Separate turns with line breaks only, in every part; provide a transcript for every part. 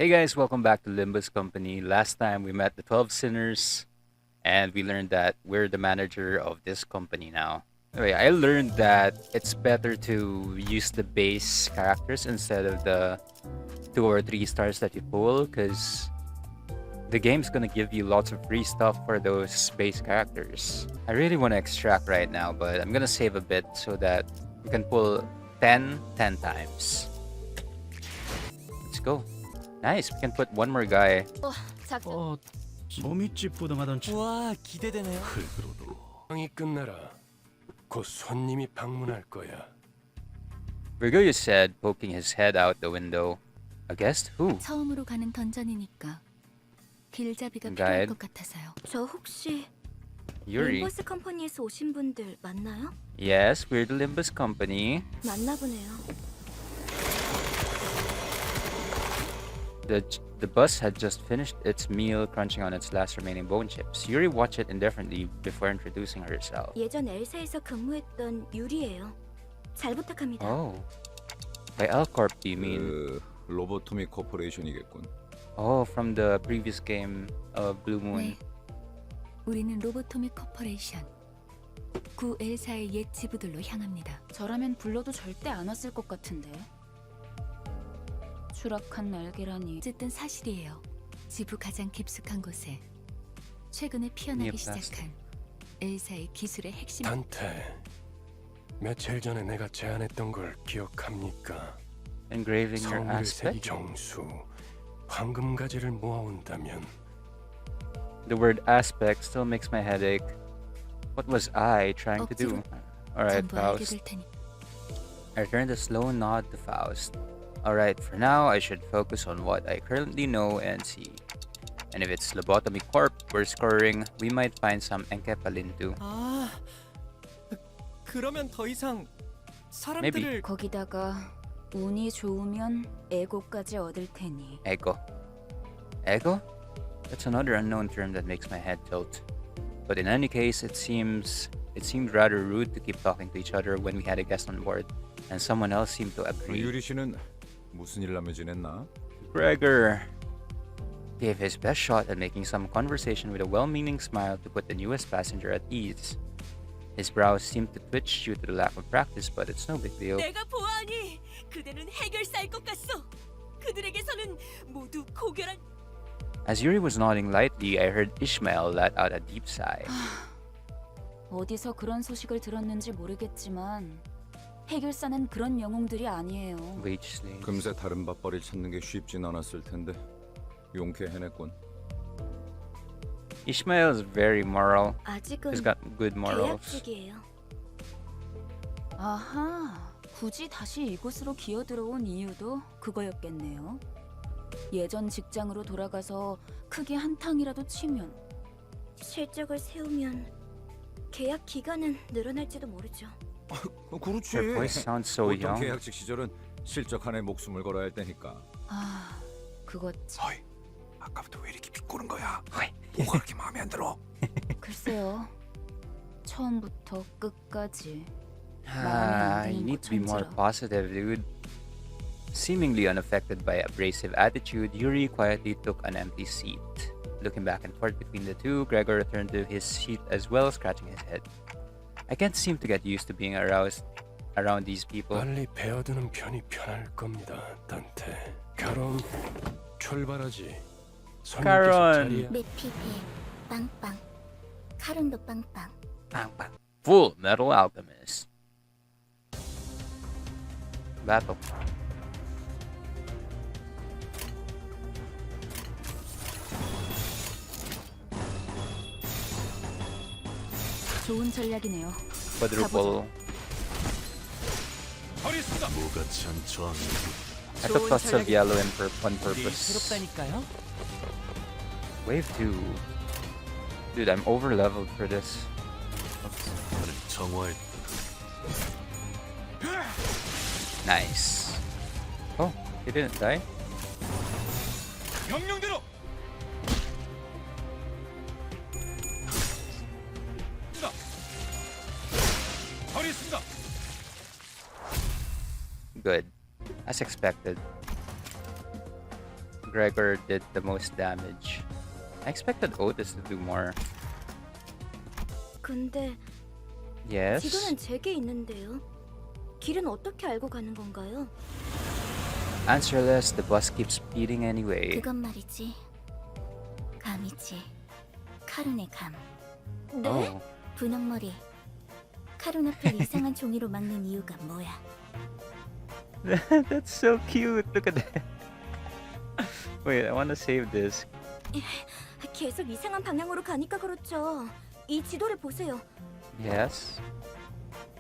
Hey guys, welcome back to Limbus Company. Last time we met the 12 sinners and we learned that we're the manager of this company now. Anyway, I learned that it's better to use the base characters instead of the 2 or 3 stars that you pull, because the game's gonna give you lots of free stuff for those base characters. I really want to extract right now, but I'm gonna save a bit so that we can pull 10 times. Let's go. Nice, we can put one more guy.
몸이 찌뿌둥하던
와, 기대되네요.
흙으로도
형이 끝나라. 곧 손님이 방문할 거야.
Gregor said, poking his head out the window. A guest? Who?
처음으로 가는 던전이니까 길잡이가 필요할
Guide.
것 같아서요. 저 혹시
Yuri.
림버스 컴퍼니에서 오신 분들 맞나요?
Yes, we're the Limbus Company.
맞나 보네요.
The bus had just finished its meal, crunching on its last remaining bone chips. Yuri watched it indifferently before introducing herself.
예전 엘사에서 근무했던 유리예요. 잘 부탁합니다.
Oh. By L Corp, do you mean?
로보토미 코퍼레이션이겠군.
Oh, from the previous game of Blue Moon.
네. 우리는 로보토미 코퍼레이션. 구 엘사의 옛 지부들로 향합니다.
저라면 불러도 절대 안 왔을 것 같은데. 추락한 날개라니.
어쨌든 사실이에요. 지부 가장 깊숙한 곳에 최근에 피어나기 시작한 엘사의 기술의 핵심.
단테. 며칠 전에 내가 제안했던 걸 기억합니까?
Engraving your
성을
aspect?
새 정수, 황금가지를 모아온다면
The word aspect still makes my head ache. What was I trying to do? Alright,
전부 알게
Faust.
될 테니.
I turned a slow nod to Faust. Alright, for now, I should focus on what I currently know and see. And if it's Lobotomy Corp we're scoring, we might find some enkepalintu.
아, 그러면 더 이상 사람들을
Maybe.
거기다가 운이 좋으면 에고까지 얻을 테니.
Ego. Ego? That's another unknown term that makes my head tilt. But in any case, it seemed rather rude to keep talking to each other when we had a guest on board, and someone else seemed to agree.
유리 씨는 무슨 일 하며 지냈나?
Gregor gave his best shot at making some conversation with a well-meaning smile to put the newest passenger at ease. His brows seemed to twitch due to the lack of practice, but it's no big deal.
내가 보아하니 그대는 해결사일 것 같소. 그들에게서는 모두 고결한.
As Yuri was nodding lightly, I heard Ishmael let out a deep sigh.
어디서 그런 소식을 들었는지 모르겠지만 해결사는 그런 영웅들이 아니에요.
Wage slaves.
금세 다른 밥벌이 찾는 게 쉽진 않았을 텐데 용케 해냈군.
Ishmael is very moral.
아직은
He's got good
계약
morals.
중이에요.
아하, 굳이 다시 이곳으로 기어들어온 이유도 그거였겠네요. 예전 직장으로 돌아가서 크게 한탕이라도 치면.
실적을 세우면 계약 기간은 늘어날지도 모르죠.
그렇지.
Her voice sounds so
보통
young.
계약직 시절은 실적 하나에 목숨을 걸어야 할 때니까.
아, 그것
어이, 아까부터 왜 이렇게 비꼬는 거야? 뭐가 그렇게 마음에 안 들어?
글쎄요. 처음부터 끝까지.
You need to be more positive, dude. Seemingly unaffected by abrasive attitude, Yuri quietly took an empty seat. Looking back and forth between the two, Gregor returned to his seat as well, scratching his head. I can't seem to get used to being around these people.
빨리 베어드는 편이 편할 겁니다, 단테. 그럼 출발하지.
Caron.
메피페 빵빵. 카론도 빵빵.
Bang, bang. Full Metal Alchemist. Battle.
좋은 전략이네요.
Quadruple.
뭐가 찬처한
I took thoughts of yellow on purpose.
새롭다니까요.
Wave 2. Dude, I'm over leveled for this.
나는 정화의
Nice. Oh, he didn't die?
명령대로. 처리했습니다.
Good. As expected. Gregor did the most damage. I expected Otis to do more.
근데
Yes.
지도는 제게 있는데요. 길은 어떻게 알고 가는 건가요?
Answerless, the bus keeps speeding anyway.
그건 말이지. 감이지. 카룬의 감.
네?
Oh.
분홍머리. 카룬 앞을 이상한 종이로 막는 이유가 뭐야?
That's so cute. Look at that. Wait, I want to save this.
계속 이상한 방향으로 가니까 그렇죠. 이 지도를 보세요.
Yes.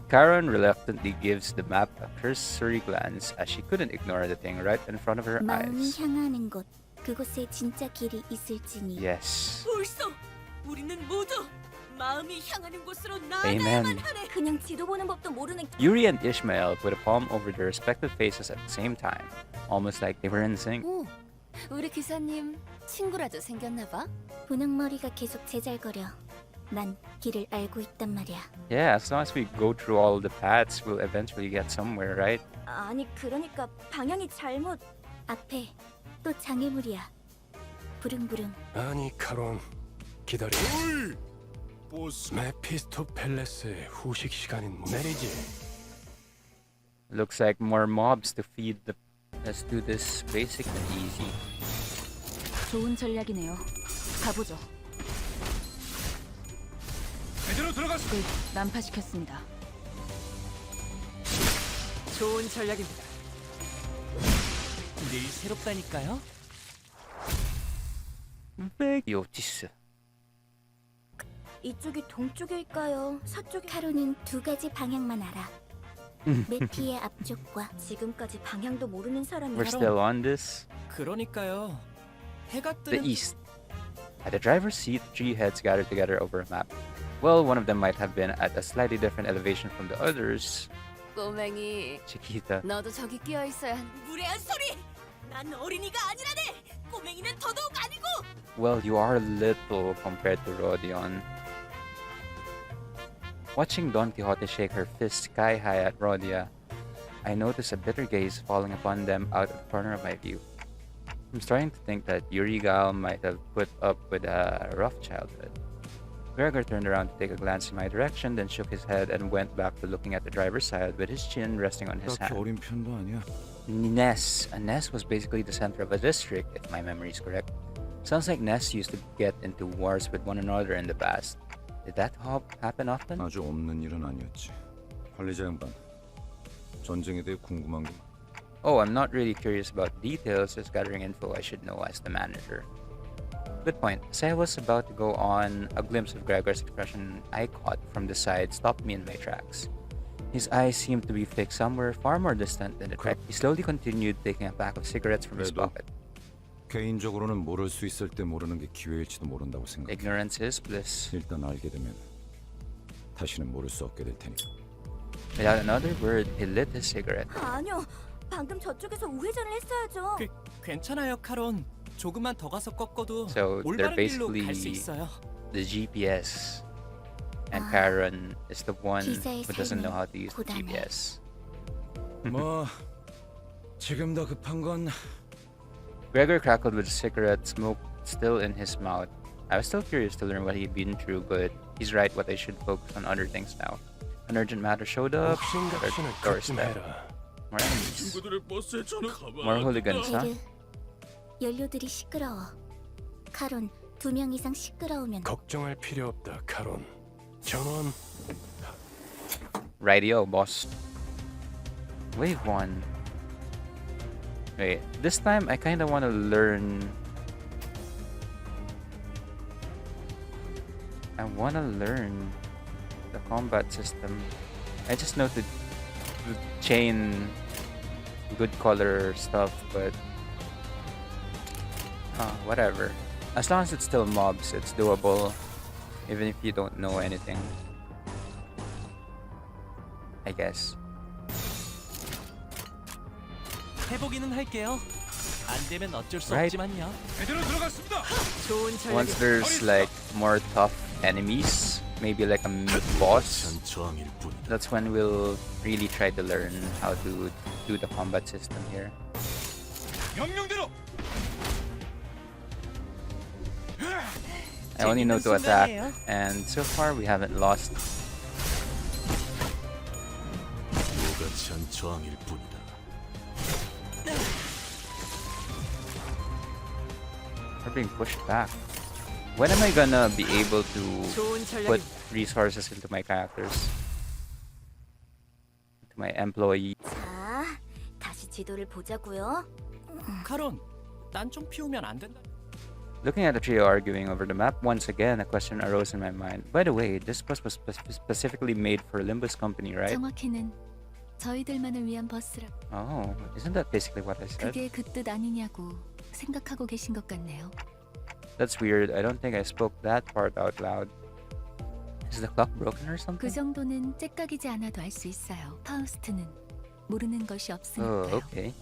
Karen reluctantly gives the map a cursory glance as she couldn't ignore the thing right in front of her
마음이
eyes.
향하는 곳. 그곳에 진짜 길이 있을지니.
Yes.
벌써 우리는 모두 마음이 향하는 곳으로
Amen.
나아가야만 하네.
그냥 지도 보는 법도 모르는
Yuri and Ishmael put a palm over their respective faces at the same time, almost like they were in sync.
오, 우리 기사님 친구라도 생겼나 봐.
분홍머리가 계속 제잘거려. 난 길을 알고 있단 말이야.
Yeah, as long as we go through all the paths, we'll eventually get somewhere, right?
아니 그러니까 방향이 잘못.
앞에 또 장애물이야. 부릉부릉.
아니 카론 기다려. 메피스토펠레스의 후식 시간인 내리지.
Looks like more mobs to feed the. Let's do this basic and easy.
좋은 전략이네요. 가보죠.
제대로 들어갔어.
난파시켰습니다.
좋은 전략입니다. 늘 새롭다니까요.
Otis.
이쪽이 동쪽일까요? 서쪽이
카론은 두 가지 방향만 알아. 메피의 앞쪽과
지금까지 방향도 모르는 사람이
We're still on this.
그러니까요. 해가
The
뜨는
east. At the driver's seat, three heads gathered together over a map. Well, one of them might have been at a slightly different elevation from the others.
꼬맹이,
Chiquita.
너도 저기 끼어 있어야.
무례한 소리! 난 어린이가 아니라네. 꼬맹이는 더더욱 아니고.
Well, you are little compared to Rodion. Watching Don Quixote shake her fist sky high at Rodia, I notice a bitter gaze falling upon them out of the corner of my view. I'm starting to think that Yuri Gal might have put up with a rough childhood. Gregor turned around to take a glance in my direction, then shook his head and went back to looking at the driver's side with his chin resting on his
딱히
hand.
어린 편도 아니야.
Ness. And Ness was basically the center of a district, if my memory is correct. Sounds like Ness used to get into wars with one another in the past. Did that happen often?
아주 없는 일은 아니었지. 관리자 양반. 전쟁에 대해 궁금한 게
Oh, I'm not really curious about details, just gathering info I should know as the manager. Good point. As I was about to go on, a glimpse of Gregor's expression I caught from the side stopped me in my tracks. His eyes seemed to be fixed somewhere far more distant than the track. He slowly continued, taking a pack of cigarettes from his
그래도
pocket.
개인적으로는 모를 수 있을 때 모르는 게 기회일지도 모른다고 생각해.
Ignorance is bliss.
일단 알게 되면 다시는 모를 수 없게 될 테니.
Without another word, he lit his cigarette.
아니요. 방금 저쪽에서 우회전을 했어야죠.
괜찮아요, 카론. 조금만 더 가서 꺾어도
So they're
올바른 길로 갈 수
basically
있어요.
the GPS. And Karen is the one
기사의
who doesn't know how to use the
삶은 고단해.
GPS.
뭐 지금 더 급한 건
Gregor crackled with cigarette smoke still in his mouth. I was still curious to learn what he'd been through, but he's right what I should focus on other things now. An urgent matter showed up at our
옥신각신은
doorstep.
조심해라.
More enemies. More hooligans, huh?
에르, 연료들이 시끄러워. 카론, 2명 이상 시끄러우면
걱정할 필요 없다, 카론. 전원
Radio, boss. Wave 1. Wait, this time I kinda wanna learn... I wanna learn the combat system. I just know to chain good color stuff, but... whatever. As long as it's still mobs, it's doable. Even if you don't know anything. I guess.
해보기는 할게요. 안 되면 어쩔 수
Right.
없지만요.
제대로 들어갔습니다.
좋은
Once
전략이.
there's like more tough enemies, maybe like a boss,
전초왕일 뿐.
that's when we'll really try to learn how to do the combat system here.
명령대로.
I only know
재밌는
to attack,
순간이에요.
and so far we haven't lost.
요같이 한 저항일 뿐이다.
We're being pushed back. When am I gonna be able to
좋은
put
전략이
resources into my characters? Into my employee.
자, 다시 지도를 보자고요.
카론, 딴 좀 피우면 안 된다.
Looking at the trio arguing over the map, once again a question arose in my mind. By the way, this bus was specifically made for Limbus company, right?
정확히는 저희들만을 위한 버스라.
Oh, isn't that basically what I said?
그게 그 뜻 아니냐고 생각하고 계신 것 같네요.
That's weird. I don't think I spoke that part out loud. Is the clock broken or
그
something?
정도는 째깍이지 않아도 알 수 있어요. 파우스트는 모르는 것이
Oh,
없으니까요.
okay.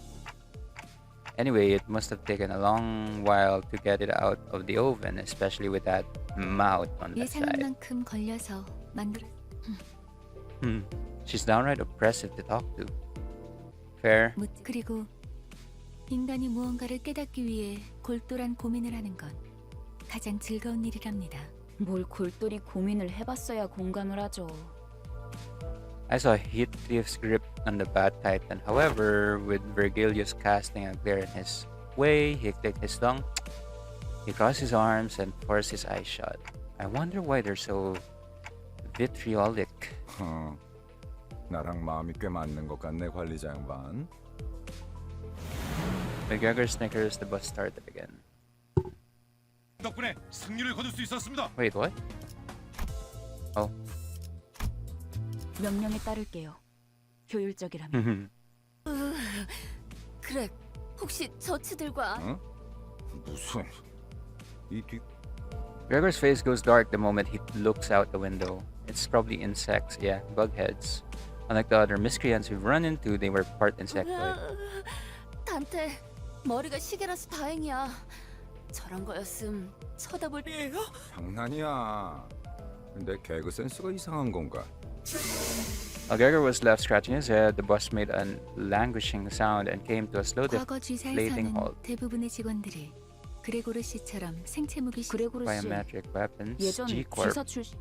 Anyway, it must have taken a long while to get it out of the oven, especially with that mouth on that
예상한
side.
만큼 걸려서 만들.
She's downright oppressive to talk to. Fair.
그리고 인간이 무언가를 깨닫기 위해 골똘한 고민을 하는 건 가장 즐거운 일이랍니다.
뭘 골똘히 고민을 해봤어야 공감을 하죠.
I saw Heathcliff's grip on the Bat Titan. However, with Virgilius casting a glare in his way, he clicked his tongue. He crossed his arms and forced his eyes shut. I wonder why they're so vitriolic.
나랑 마음이 꽤 맞는 것 같네, 관리자 양반.
When Gregor snickers, the bus started again.
덕분에 승리를 거둘 수 있었습니다.
Wait, what? Oh.
명령에 따를게요. 효율적이라면.
그래, 혹시 저치들과
응? 무슨 이 뒤...
Gregor's face goes dark the moment he looks out the window. It's probably insects, yeah, bug heads. Unlike the other miscreants we've run into, they were part insectoid.
단테 머리가 시계라서 다행이야. 저런 거였음 쳐다볼 때예요?
장난이야. 내 개그 센스가 이상한 건가?
While Gregor was left scratching his head, the bus made a languishing sound and came to a slow
과거
deflating
쥐사에서는
halt.
대부분의 직원들이 그레고르 씨처럼 생체 무기
그레고르 씨
Biometric weapons,
예전
G-Corp.
쥐사 출신.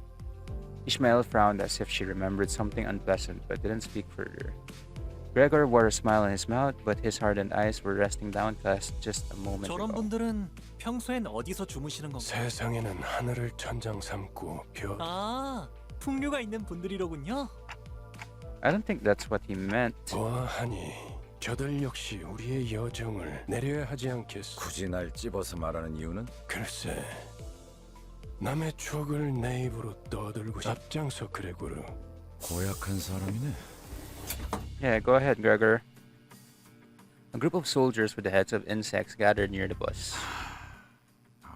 Ishmael frowned as if she remembered something unpleasant but didn't speak further. Gregor wore a smile on his mouth, but his hardened eyes were resting downcast just a moment
저런
ago.
분들은 평소엔 어디서 주무시는 건가요?
세상에는 하늘을 천장 삼고 별.
아, 풍류가 있는 분들이로군요.
I don't think that's what he meant.
보아하니 저들 역시 우리의 여정을 내려야 하지 않겠소.
굳이 날 찝어서 말하는 이유는?
글쎄, 남의 추억을 내 입으로 떠들고 앞장서 그레고르.
고약한 사람이네.
Yeah, go ahead, Gregor. A group of soldiers with the heads of insects gathered near the bus.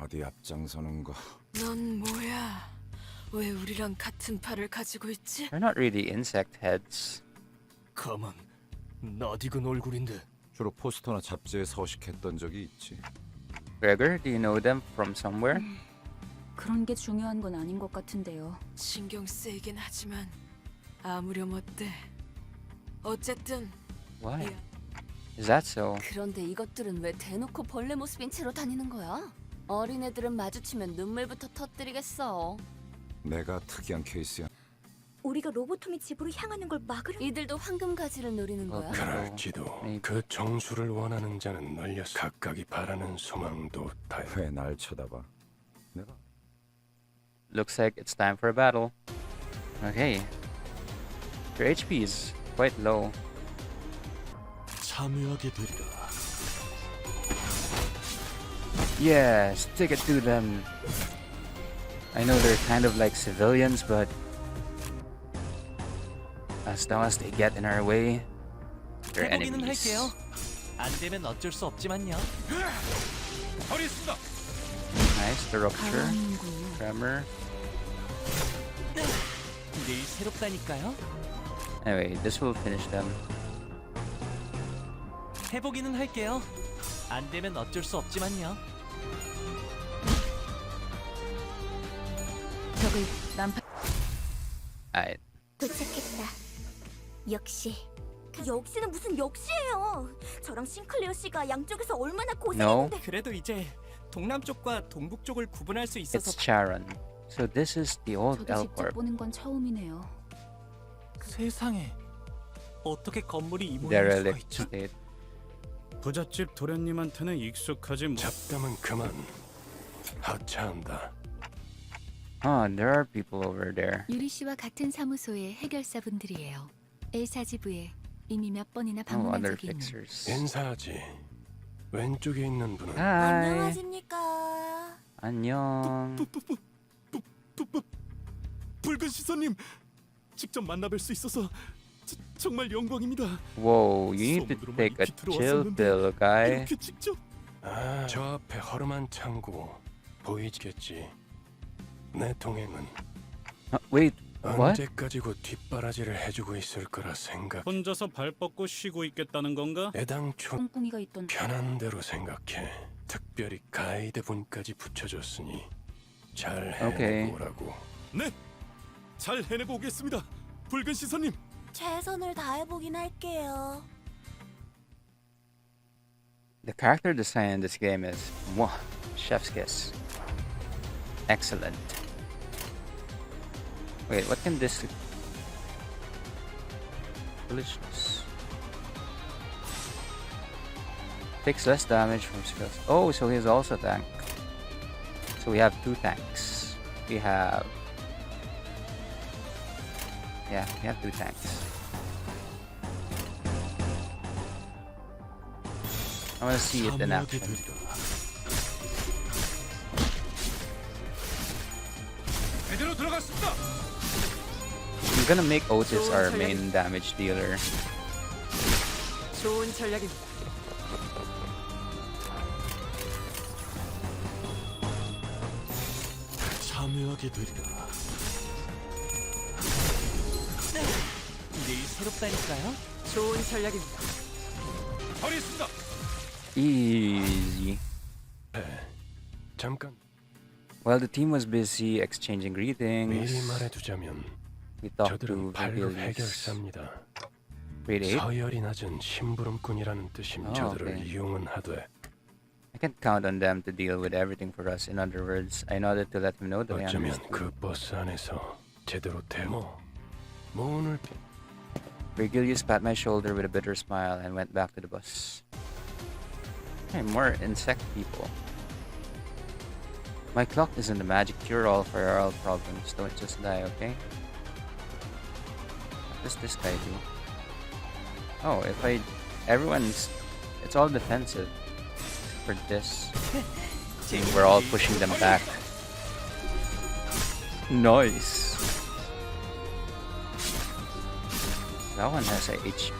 어디 앞장서는 거.
넌 뭐야? 왜 우리랑 같은 팔을 가지고 있지?
They're not really insect heads.
가만, 낯익은 얼굴인데.
주로 포스터나 잡지에 서식했던 적이 있지.
Gregor, do you know them from somewhere?
그런 게 중요한 건 아닌 것 같은데요.
신경 쓰이긴 하지만 아무렴 어때? 어쨌든
Why? Is that so?
그런데 이것들은 왜 대놓고 벌레 모습인 채로 다니는 거야? 어린애들은 마주치면 눈물부터 터뜨리겠어.
내가 특이한 케이스야.
우리가 로보토미 집으로 향하는 걸 막으려.
이들도 황금 가지를 노리는 거야?
그럴지도. 그 정수를 원하는 자는 널려서 각각이 바라는 소망도 다.
왜 날 쳐다봐? 내가
Looks like it's time for a battle. Okay. Your HP is quite low.
참여하게 되리라.
Yeah, stick it to them. I know they're kind of like civilians, but as long as they get in our way, they're
해보기는
enemies.
할게요. 안 되면 어쩔 수 없지만요.
버리겠습니다.
Nice, the rupture, tremor.
늘 새롭다니까요.
Anyway, this will finish them.
해보기는 할게요. 안 되면 어쩔 수 없지만요.
적을 난파.
Alright.
도착했다. 역시
역시는 무슨 역시예요. 저랑 싱클레어 씨가 양쪽에서 얼마나
No.
고생했는데.
그래도 이제 동남쪽과 동북쪽을 구분할 수
It's
있어서
Charon. So this is the old
저도
L
직접
Corp.
보는 건 처음이네요.
세상에 어떻게 건물이 이 모양일 수가
Derelict
있죠?
state.
부잣집 도련님한테는 익숙하지 뭐.
잡담은 그만. 하차한다.
There are people over there.
유리 씨와 같은 사무소의 해결사분들이에요. 엘사 지부에 이미 몇 번이나
Oh,
방문한
other
적이 있는.
fixers.
인사하지. 왼쪽에 있는 분은
Hi.
안녕하십니까.
안녕.
붉은 시선님 직접 만나뵐 수 있어서 정말 영광입니다.
Whoa, you need to
소문으로만
take a
익히
chill
들어왔었는데
pill, guy.
이렇게 직접
저 앞에 허름한 창고 보이겠지. 내 동행은
Wait, what?
언제까지고 뒷바라지를 해주고 있을 거라 생각.
혼자서 발 뻗고 쉬고 있겠다는 건가?
애당초
꿍꿍이가 있던
편한 대로 생각해. 특별히 가이드 분까지 붙여줬으니 잘
오케이.
해내보라고.
네, 잘 해내고 오겠습니다. 붉은 시선님.
최선을 다해보긴 할게요.
The character design in this game is mwah, chef's kiss. Excellent. Wait, what can this? Foolishness. Takes less damage from skills. Oh, so he's also a tank. So we have two tanks. We have. Yeah, we have two tanks. I want to see it in action.
제대로 들어갔습니다.
I'm gonna make Otis our main damage dealer.
좋은 전략입니다.
참여하게 되리라.
일이 새롭다니까요. 좋은 전략입니다.
처리했습니다.
Easy.
잠깐
While the team was busy exchanging
미리
greetings,
말해두자면
we talked to
저들은 발급
Vigilius.
해결사입니다.
Grade 8?
서열이 낮은 심부름꾼이라는 뜻인 저들을
okay.
이용은 하되
I can't count on them to deal with everything for us. In other words, I nodded to let him know that I
어쩌면
understood.
그 버스 안에서 제대로 데모 모은을
Vigilius pat my shoulder with a bitter smile and went back to the bus. Hey, more insect people. My clock isn't a magic cure-all for all problems. Don't just die, okay? What does this guy do? Oh, it's all defensive for this. We're all pushing them back. Nice. That one has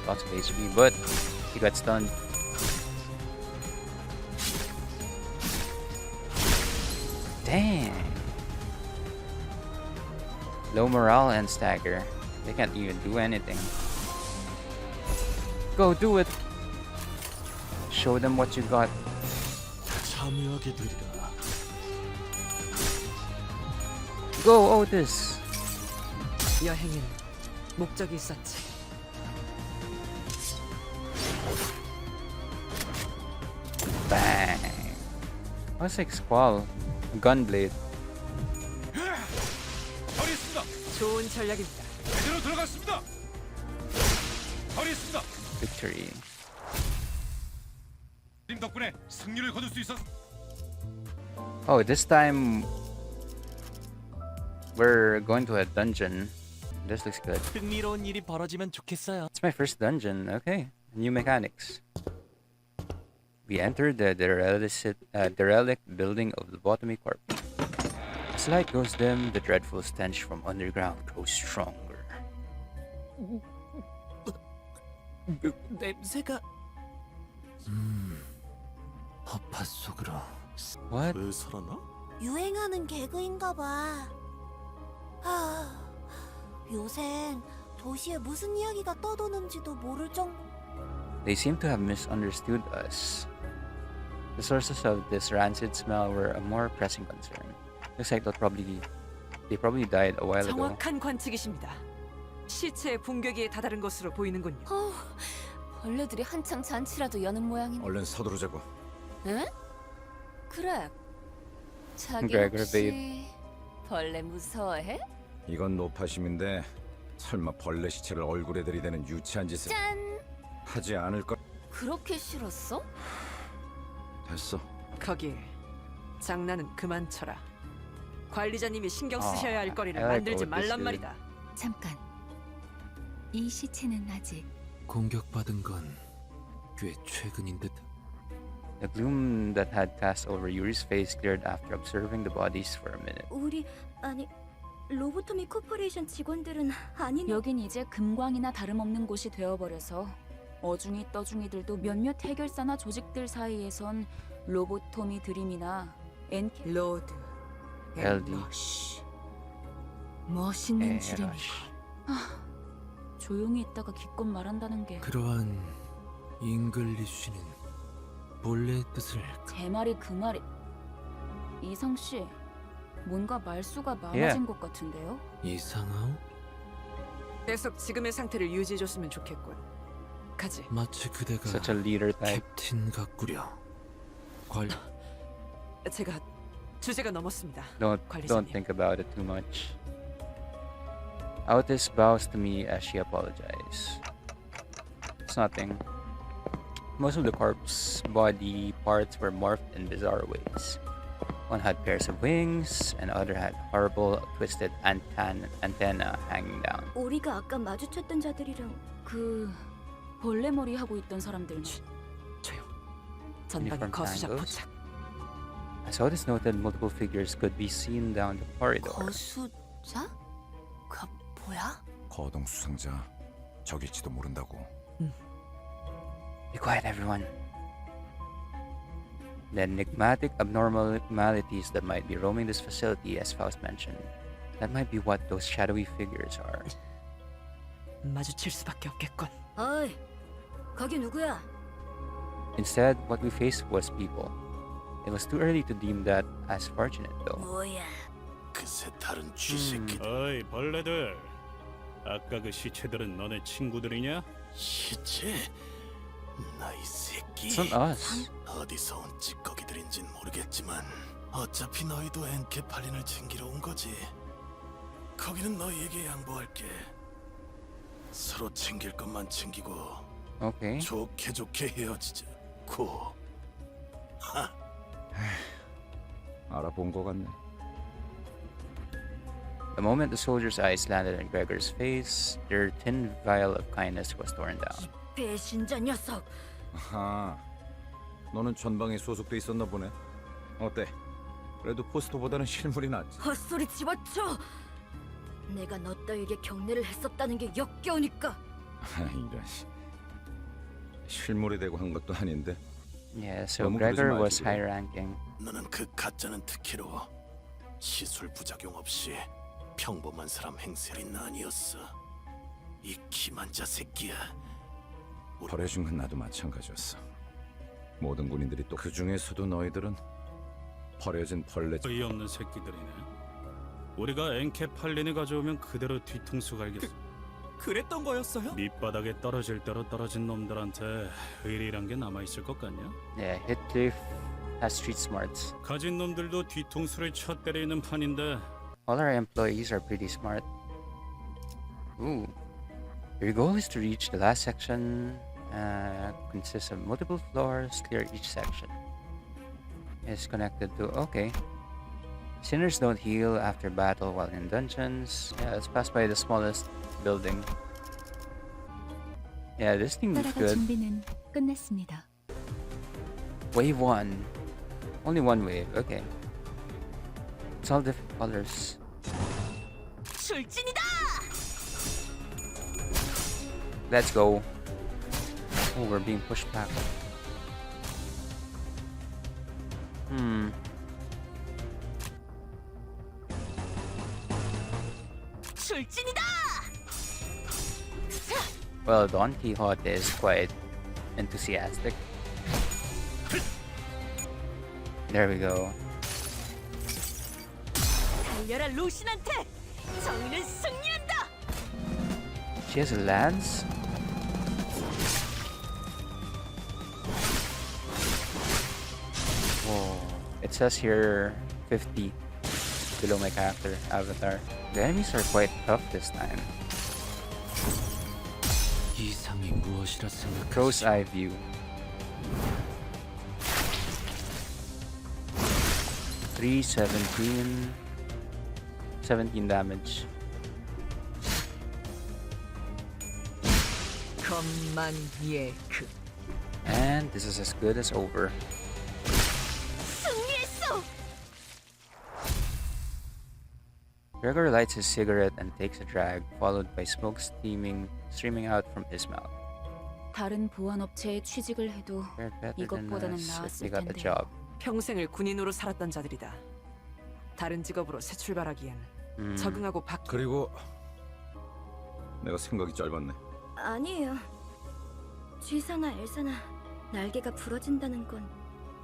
lots of HP, but he got stunned. Dang. Low morale and stagger. They can't even do anything. Go do it. Show them what you got.
참여하게 되리라.
Go, Otis.
여행엔 목적이 있었지.
Bang. I was like Squall. Gunblade.
처리했습니다.
좋은 전략입니다.
제대로 들어갔습니다. 처리했습니다.
Victory.
님 덕분에 승리를 거둘 수 있었.
Oh, this time we're going to a dungeon. This looks good.
흥미로운 일이 벌어지면 좋겠어요.
It's my first dungeon. Okay. New mechanics. We entered the derelict building of the Lobotomy Corp. As light goes dim, the dreadful stench from underground grows stronger.
냄새가. 허파 속으로.
What?
왜 살았나?
유행하는 개그인가 봐. 요샌 도시에 무슨 이야기가 떠도는지도 모를 정도.
They seem to have misunderstood us. The sources of this rancid smell were a more pressing concern. Looks like they probably died a while ago.
정확한 관측이십니다. 시체의 분격이 다다른 것으로 보이는군요.
벌레들이 한창 잔치라도 여는 모양이네.
얼른 서두르자고.
에? 그래, 자기
Gregor,
혹시 벌레 무서워해?
이건 노파심인데 설마 벌레 시체를 얼굴에 들이대는 유치한 짓을
짠!
하지 않을 걸.
그렇게 싫었어?
됐어.
거기 장난은 그만 쳐라. 관리자님이 신경 쓰셔야 할 거리를
I like
만들지
what this
말란
is.
말이다.
잠깐. 이 시체는 아직
공격받은 건 꽤 최근인 듯.
The gloom that had cast over Yuri's face cleared after observing the bodies for a minute.
우리 아니 로보토미 코퍼레이션 직원들은 아니네.
여긴 이제 금광이나 다름없는 곳이 되어버려서 어중이 떠중이들도 몇몇 해결사나 조직들 사이에선 로보토미 드림이나 엔케
로드,
LD.
러쉬.
멋있는
Rush.
줄이니 조용히 있다가 기껏 말한다는 게
그러한 잉글리쉬는 본래의 뜻을
제 말이 그 말이 이상 씨 뭔가 말수가 많아진
Yeah.
것 같은데요?
이상하오?
계속 지금의 상태를 유지해줬으면 좋겠군. 가지.
마치 그대가
Such a leader type.
캡틴 같구려.
제가 주제가 넘었습니다.
Don't
관리자님.
think about it too much. Otis bows to me as she apologizes. It's nothing. Most of the corpse body parts were morphed in bizarre ways. One had pairs of wings, and the other had horrible twisted antenna hanging down.
우리가 아까 마주쳤던 자들이랑
그 벌레머리 하고 있던 사람들
조용. 전방에
Uniform
거수자
triangles?
포착.
As Otis noted, multiple figures could be seen down the corridor.
거수자? 그 뭐야?
거동 수상자 적일지도 모른다고.
Be quiet, everyone. The enigmatic abnormalities that might be roaming this facility, as Faust mentioned. That might be what those shadowy figures are.
마주칠 수밖에 없겠군.
어이 거기 누구야?
Instead, what we faced was people. It was too early to deem that as fortunate, though.
뭐야?
그새 다른 쥐새끼
어이 벌레들. 아까 그 시체들은 너네 친구들이냐?
시체? 나이 새끼.
It's not us.
어디서 온 찌꺼기들인진 모르겠지만 어차피 너희도 엔케팔린을 챙기러 온 거지. 거기는 너희에게 양보할게. 서로 챙길 것만 챙기고
Okay.
좋게 헤어지자. 고.
알아본 거 같네.
The moment the soldier's eyes landed on Gregor's face, their thin vial of kindness was torn down.
배신자 녀석.
아, 너는 전방에 소속돼 있었나 보네. 어때? 그래도 포스터보다는 실물이 낫지.
헛소리 집어쳐. 내가 너 따위에게 경례를 했었다는 게 역겨우니까.
이런. 실물이 되고 한 것도 아닌데.
Yeah, so
너무
Gregor
그러지
was
말지, 그래.
high-ranking.
너는 그 가짜는 특혜로 시술 부작용 없이 평범한 사람 행세린 아니었어. 이 기만자 새끼야.
버려진 건 나도 마찬가지였어. 모든 군인들이 또 그 중에서도 너희들은 버려진 벌레.
어이없는 새끼들이네. 우리가 엔케팔린을 가져오면 그대로 뒤통수 갈겠어.
그랬던 거였어요?
밑바닥에 떨어질 대로 떨어진 놈들한테 의리란 게 남아있을 것 같냐?
Yeah, Heathcliff has street smarts.
가진 놈들도 뒤통수를 쳐 때리는 판인데
All our employees are pretty smart. Ooh. Your goal is to reach the last section. Consists of multiple floors. Clear each section. Is connected to... Okay. Sinners don't heal after battle while in dungeons. Yeah, let's pass by the smallest building. Yeah, this thing looks
따라갈
good.
준비는 끝났습니다.
Wave 1. Only one wave. Okay. It's all different colors.
출진이다.
Let's go. Oh, we're being pushed back.
출진이다.
Well, Don Quixote is quite enthusiastic. There we go.
달려라 로신한테. 정의는 승리한다.
She has a lance? Whoa. It says here 50 below my character avatar. The enemies are quite tough this time. Crow's eye view. 17 damage. And this is as good as over. Gregor lights his cigarette and takes a drag, followed by smoke streaming out from his mouth.
다른 보안업체에 취직을 해도
Fared better than
이것보다는
us if
나았을
they got a
텐데.
job.
평생을 군인으로 살았던 자들이다. 다른 직업으로 새 출발하기엔 적응하고
그리고 내가 생각이 짧았네.
아니에요. 쥐사나 엘사나 날개가 부러진다는 건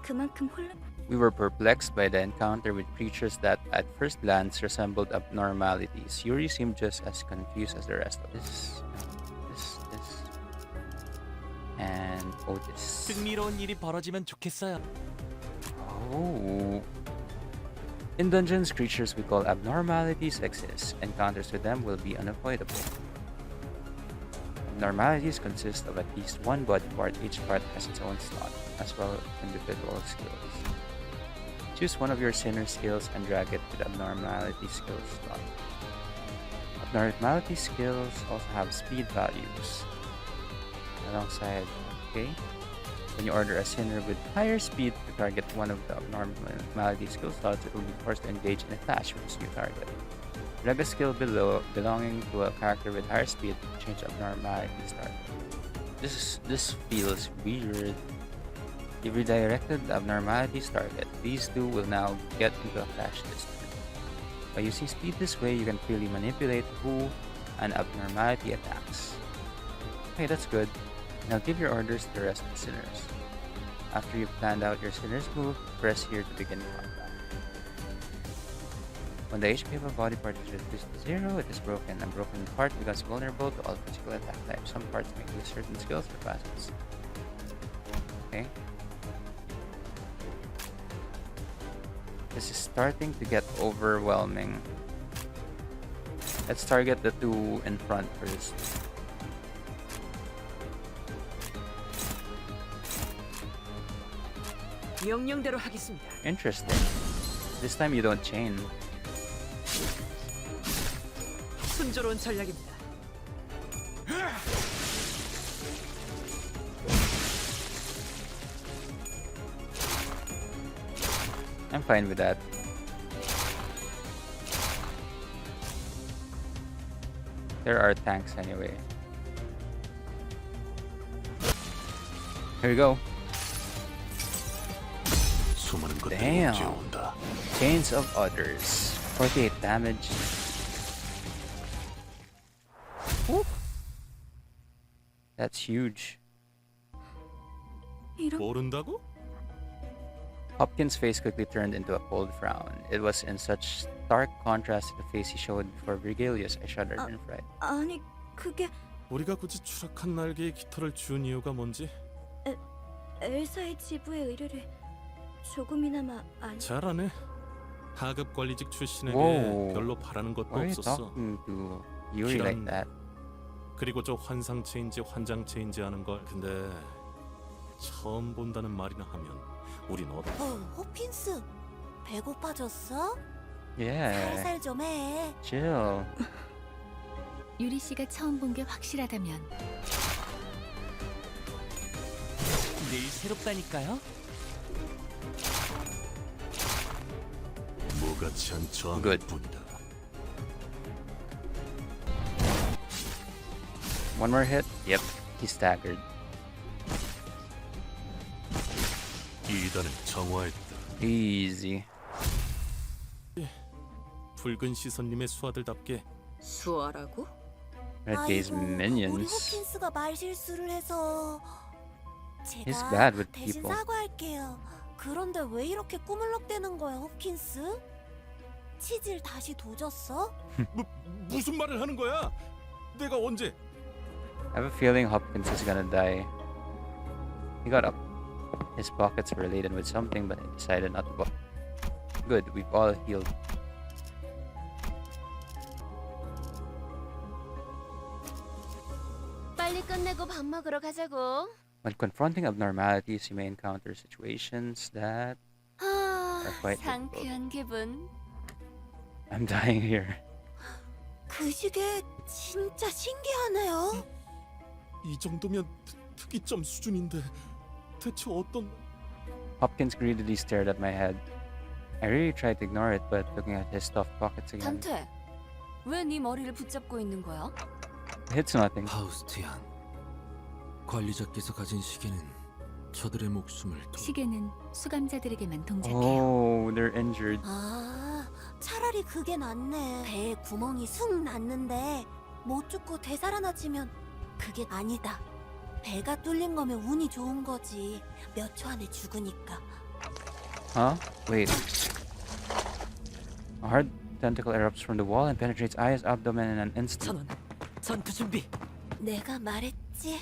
그만큼 혼란.
We were perplexed by the encounter with creatures that at first glance resembled abnormalities. Yuri seemed just as confused as the rest of this. And Otis.
흥미로운 일이 벌어지면 좋겠어요.
Oh. In dungeons, creatures we call abnormalities exist. Encounters with them will be unavoidable. Abnormalities consist of at least one body part. Each part has its own slot, as well as individual skills. Choose one of your sinner skills and drag it to the abnormality skills slot. Abnormality skills also have speed values. Alongside, okay? When you order a sinner with higher speed to target one of the abnormality skill slots, it will be forced to engage in a clash with this new target. Drag a skill belonging to a character with higher speed to change abnormality target. This feels weird. You've redirected the abnormalities target. These two will now get into a clash this turn. By using speed this way, you can freely manipulate who an abnormality attacks. Okay, that's good. Now give your orders to the rest of the sinners. After you've planned out your sinner's move, press here to begin combat. When the HP of a body part is reduced to 0, it is broken. A broken part becomes vulnerable to all physical attack types. Some parts may lose certain skills or classes. Okay. This is starting to get overwhelming. Let's target the two in front first.
명령대로 하겠습니다.
Interesting. This time you don't chain.
순조로운 전략입니다.
I'm fine with that. There are tanks anyway. Here we go. Damn. Chains of Others. 48 damage. Whoop. That's huge.
모른다고?
Hopkins' face quickly turned into a cold frown. It was in such stark contrast to the face he showed before Virgilius. I shuddered in fright.
아니 그게
우리가 굳이 추락한 날개에 깃털을 준 이유가 뭔지?
엘사의 지부의 의뢰를 조금이나마 안.
잘하네. 하급 관리직 출신에게
Whoa.
별로 바라는 것도
Why are you
없었어.
talking to Yuri like that?
그리고 저 환상체인지 환장체인지 하는 걸. 근데 처음 본다는 말이나 하면 우린
호핀스, 배고파졌어?
Yeah.
살살 좀 해.
Chill.
유리 씨가 처음 본 게 확실하다면
내일 새롭다니까요.
뭐같이 한 저항일
Good.
뿐이다.
One more hit. Yep. He's staggered.
이단을 정화했다.
Easy.
붉은 시선님의 수하들답게
수아라고?
Red Gaze
우리
minions.
호킨스가 말 실수를 해서
He's
제가
bad with
대신
people.
사과할게요. 그런데 왜 이렇게 꾸물럭대는 거야, 호킨스? 치질 다시 도졌어?
무슨 말을 하는 거야? 내가 언제?
I have a feeling Hopkins is gonna die. He got up. His pockets were laden with something, but he decided not to Good, we've all healed.
빨리 끝내고 밥 먹으러 가자고.
When confronting abnormalities, you may encounter situations that are quite difficult.
상쾌한 기분.
I'm dying here.
그 시계 진짜 신기하네요.
이 정도면 특이점 수준인데 대체 어떤...
Hopkins greedily stared at my head. I really tried to ignore it, but looking at his stuffed pockets again,
단테, 왜 네 머리를 붙잡고 있는 거야?
it's nothing.
파우스티안, 관리자께서 가진 시계는 저들의 목숨을
시계는 수감자들에게만 동작해요.
Oh, they're injured.
아, 차라리 그게 낫네. 배에 구멍이 숭 났는데 못 죽고 되살아나지면 그게 아니다. 배가 뚫린 거면 운이 좋은 거지. 몇 초 안에 죽으니까.
Huh? Wait. A hard tentacle erupts from the wall and penetrates Aya's abdomen in an instant.
천원, 전투 준비.
내가 말했지.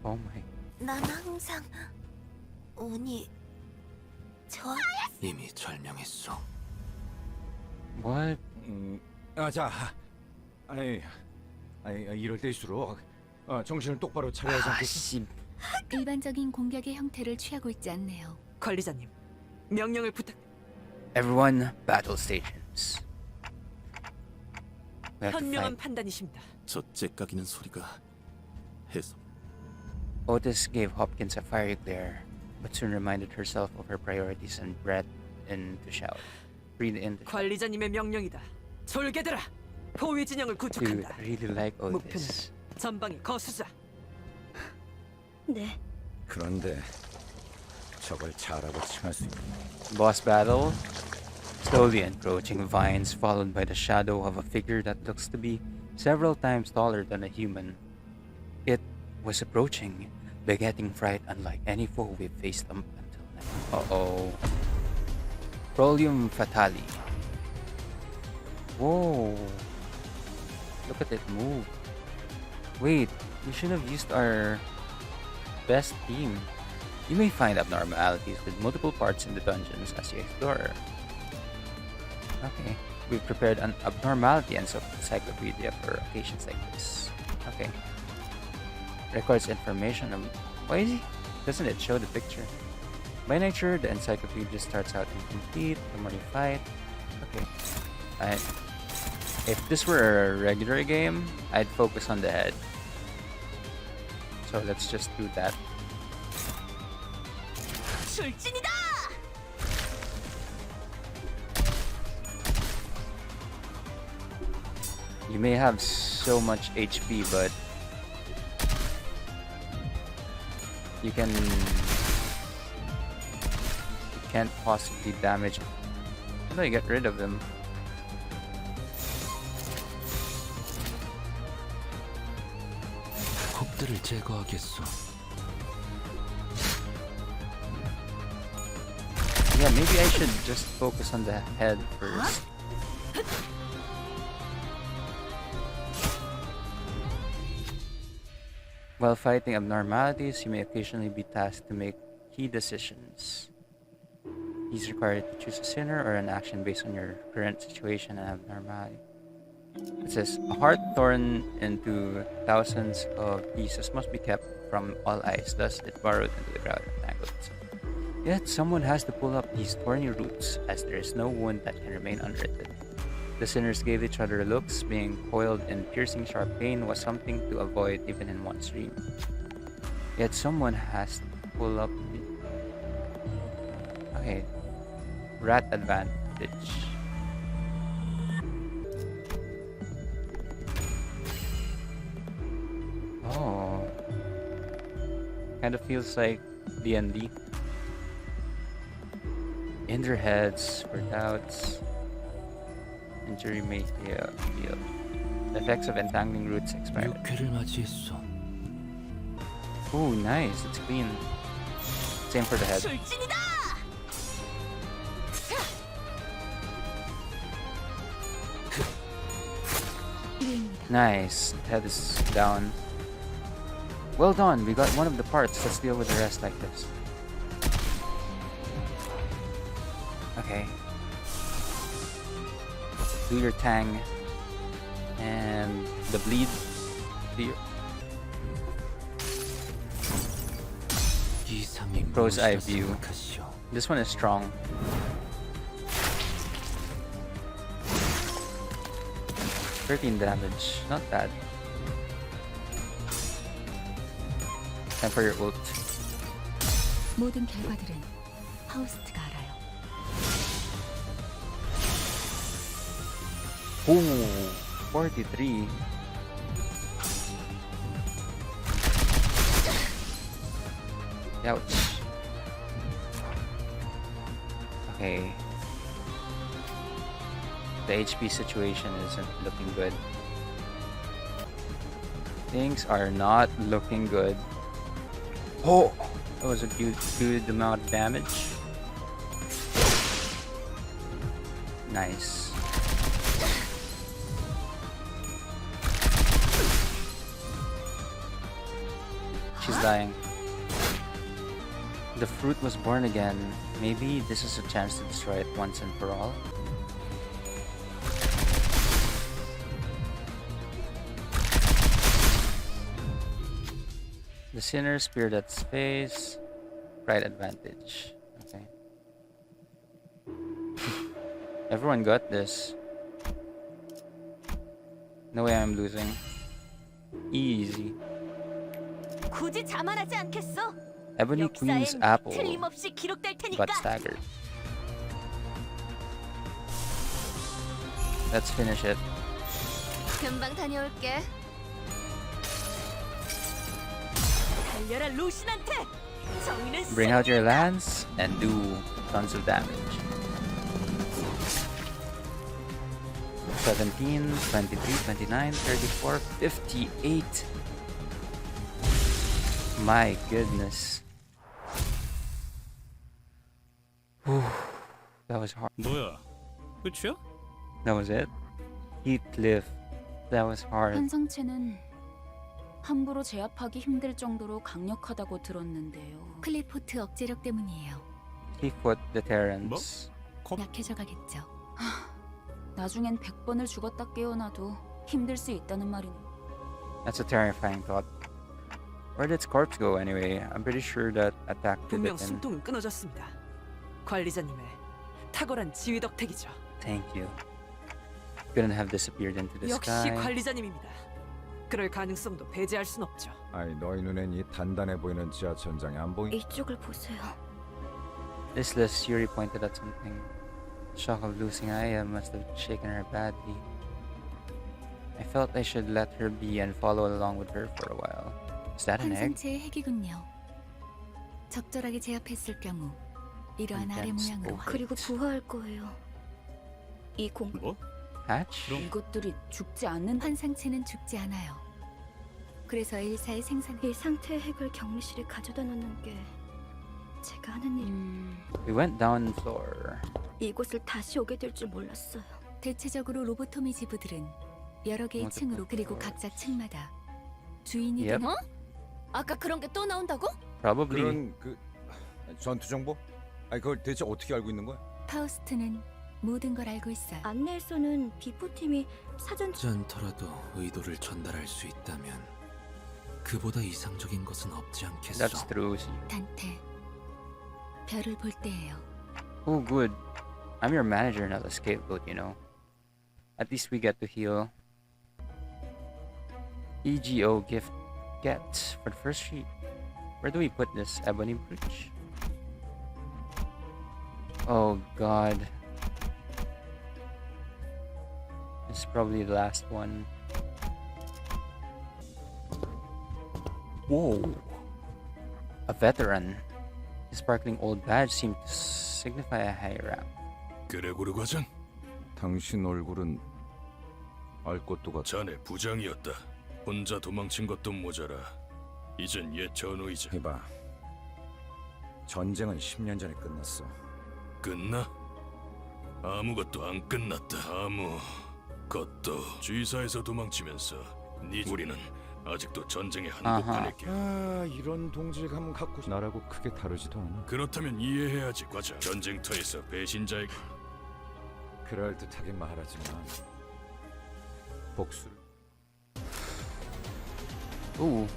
Oh my.
난 항상 운이 좋아.
이미 절명했어.
What?
자, 이럴 때일수록 정신을 똑바로 차려야 하지 않겠어?
씨.
일반적인 공격의 형태를 취하고 있지 않네요.
관리자님, 명령을 부탁.
Everyone, battle stations. We have to
현명한
fight.
판단이십니다.
저 째까기는 소리가 해서
Otis gave Hopkins a fiery glare, but soon reminded herself of her priorities and breathed in to shout. Breathe in to shout.
관리자님의 명령이다. 졸개들아, 포위 진영을
Dude,
구축한다.
I really like
목표는
Otis.
전방에 거수자.
네.
그런데 저걸 잘하고 칭할 수 있는
Boss battle. Slowly encroaching vines, followed by the shadow of a figure that looks to be several times taller than a human. It was approaching, begetting fright unlike any foe we've faced until now. Uh-oh. Prolium Fatali. Whoa. Look at it move. Wait, we should have used our best team. You may find abnormalities with multiple parts in the dungeons as you explore. Okay, we've prepared an abnormality encyclopedia for occasions like this. Okay. Records information of... Why is he? Doesn't it show the picture? By nature, the encyclopedia starts out incomplete the more you fight. Okay. If this were a regular game, I'd focus on the head. So let's just do that.
출진이다!
You may have so much HP, but you can't possibly damage him. How do I get rid of him?
홉들을 제거하겠어.
Yeah, maybe I should just focus on the head first. While fighting abnormalities, you may occasionally be tasked to make key decisions. He's required to choose a sinner or an action based on your current situation and abnormality. It says, a heart torn into thousands of pieces must be kept from all eyes, thus it burrowed into the ground and tangled itself. Yet someone has to pull up these thorny roots, as there is no wound that can remain unearthed. The sinners gave each other looks. Being coiled in piercing sharp pain was something to avoid even in one's dream. Yet someone has to pull up the... Okay. Rat advantage. Oh. Kind of feels like D&D. In their heads, for doubts. Injury may heal. The effects of entangling roots expired.
육회를 맞이했어.
Ooh, nice. It's clean. Same for the head.
출진이다!
Nice. Head is down. Well done. We got one of the parts. Let's deal with the rest like this. Okay. do your tang. And the bleed. Do your crow's eye view. This one is strong. 13 damage, not bad. Time for your ult.
모든 결과들은 파우스트가 알아요.
Ooh, 43. Ouch. Okay. The HP situation isn't looking good. Things are not looking good. Oh! That was a good amount of damage. Nice. She's dying. The fruit was born again. Maybe this is a chance to destroy it once and for all. The sinner speared at space. Right advantage. Okay. Everyone got this. No way I'm losing. Easy.
굳이 자만하지 않겠어?
Ebony Queen's apple
틀림없이 기록될 테니까.
got staggered. Let's finish it.
금방 다녀올게.
달려라 루신한테. 정의는
Bring out your lance and do tons of damage. 17, 23, 29, 34, 58. My goodness. Whew, that was hard.
뭐야? 끝이야?
That was it? Heathcliff. That was hard.
환상체는 함부로 제압하기 힘들 정도로 강력하다고 들었는데요.
클리포트 억제력 때문이에요.
Heathfoot deterrence.
약해져 가겠죠.
나중엔 100번을 죽었다 깨어나도 힘들 수 있다는 말이네.
That's a terrifying thought. Where did its corpse go anyway? I'm pretty sure that attack did
분명
it in.
숨통은 끊어졌습니다. 관리자님의 탁월한 지휘 덕택이죠.
Thank you. Couldn't have disappeared into the
역시
sky.
관리자님입니다. 그럴 가능성도 배제할 순 없죠.
아이 너희 눈엔 이 단단해 보이는 지하 천장이 안 보이?
이쪽을 보세요.
Listless, Yuri pointed at something. Shock of losing Aya must have shaken her badly. I felt I should let her be and follow along with her for a while. Is that an egg?
환상체의 핵이군요. 적절하게 제압했을 경우 이러한 아래
Intense
모양으로
over.
그리고 부화할 거예요. 이 공
뭐?
Hatch?
이것들이 죽지 않는
환상체는 죽지 않아요. 그래서 엘사의 생산
이 상태의 핵을 격리실에 가져다 놓는 게 제가 하는 일.
We went down floor.
이곳을 다시 오게 될 줄 몰랐어요.
대체적으로 로보토미 지부들은 여러 개의
어떻게
층으로 그리고 각자 층마다 주인이
Yep.
된
어? 아까 그런 게 또 나온다고?
Probably.
그런 그 전투 정보? 아니 그걸 대체 어떻게 알고 있는 거야?
파우스트는 모든 걸 알고 있어요.
안내에서는 비포팀이 사전
않더라도 의도를 전달할 수 있다면 그보다 이상적인 것은 없지 않겠어.
That's true.
단테 별을 볼 때예요.
Oh, good. I'm your manager, not a scapegoat, you know. At least we get to heal. EGO gift get for the first sheet. Where do we put this? Ebony brooch? Oh god. This is probably the last one. Whoa. A veteran. The sparkling old badge seemed to signify a high rank.
그레고르 과장,
당신 얼굴은 알 것도 같아.
자네 부장이었다. 혼자 도망친 것도 모자라. 이젠 옛 전우이자.
해봐. 전쟁은 10년 전에 끝났어.
끝나? 아무것도 안 끝났다. 아무것도. 주의사에서 도망치면서 우리는 아직도 전쟁의 한복판일게.
아 이런 동질감 갖고 나라고 크게 다르지도 않아.
그렇다면 이해해야지 과장. 전쟁터에서 배신자에게
그럴듯하게 말하지만 복수를
Ooh.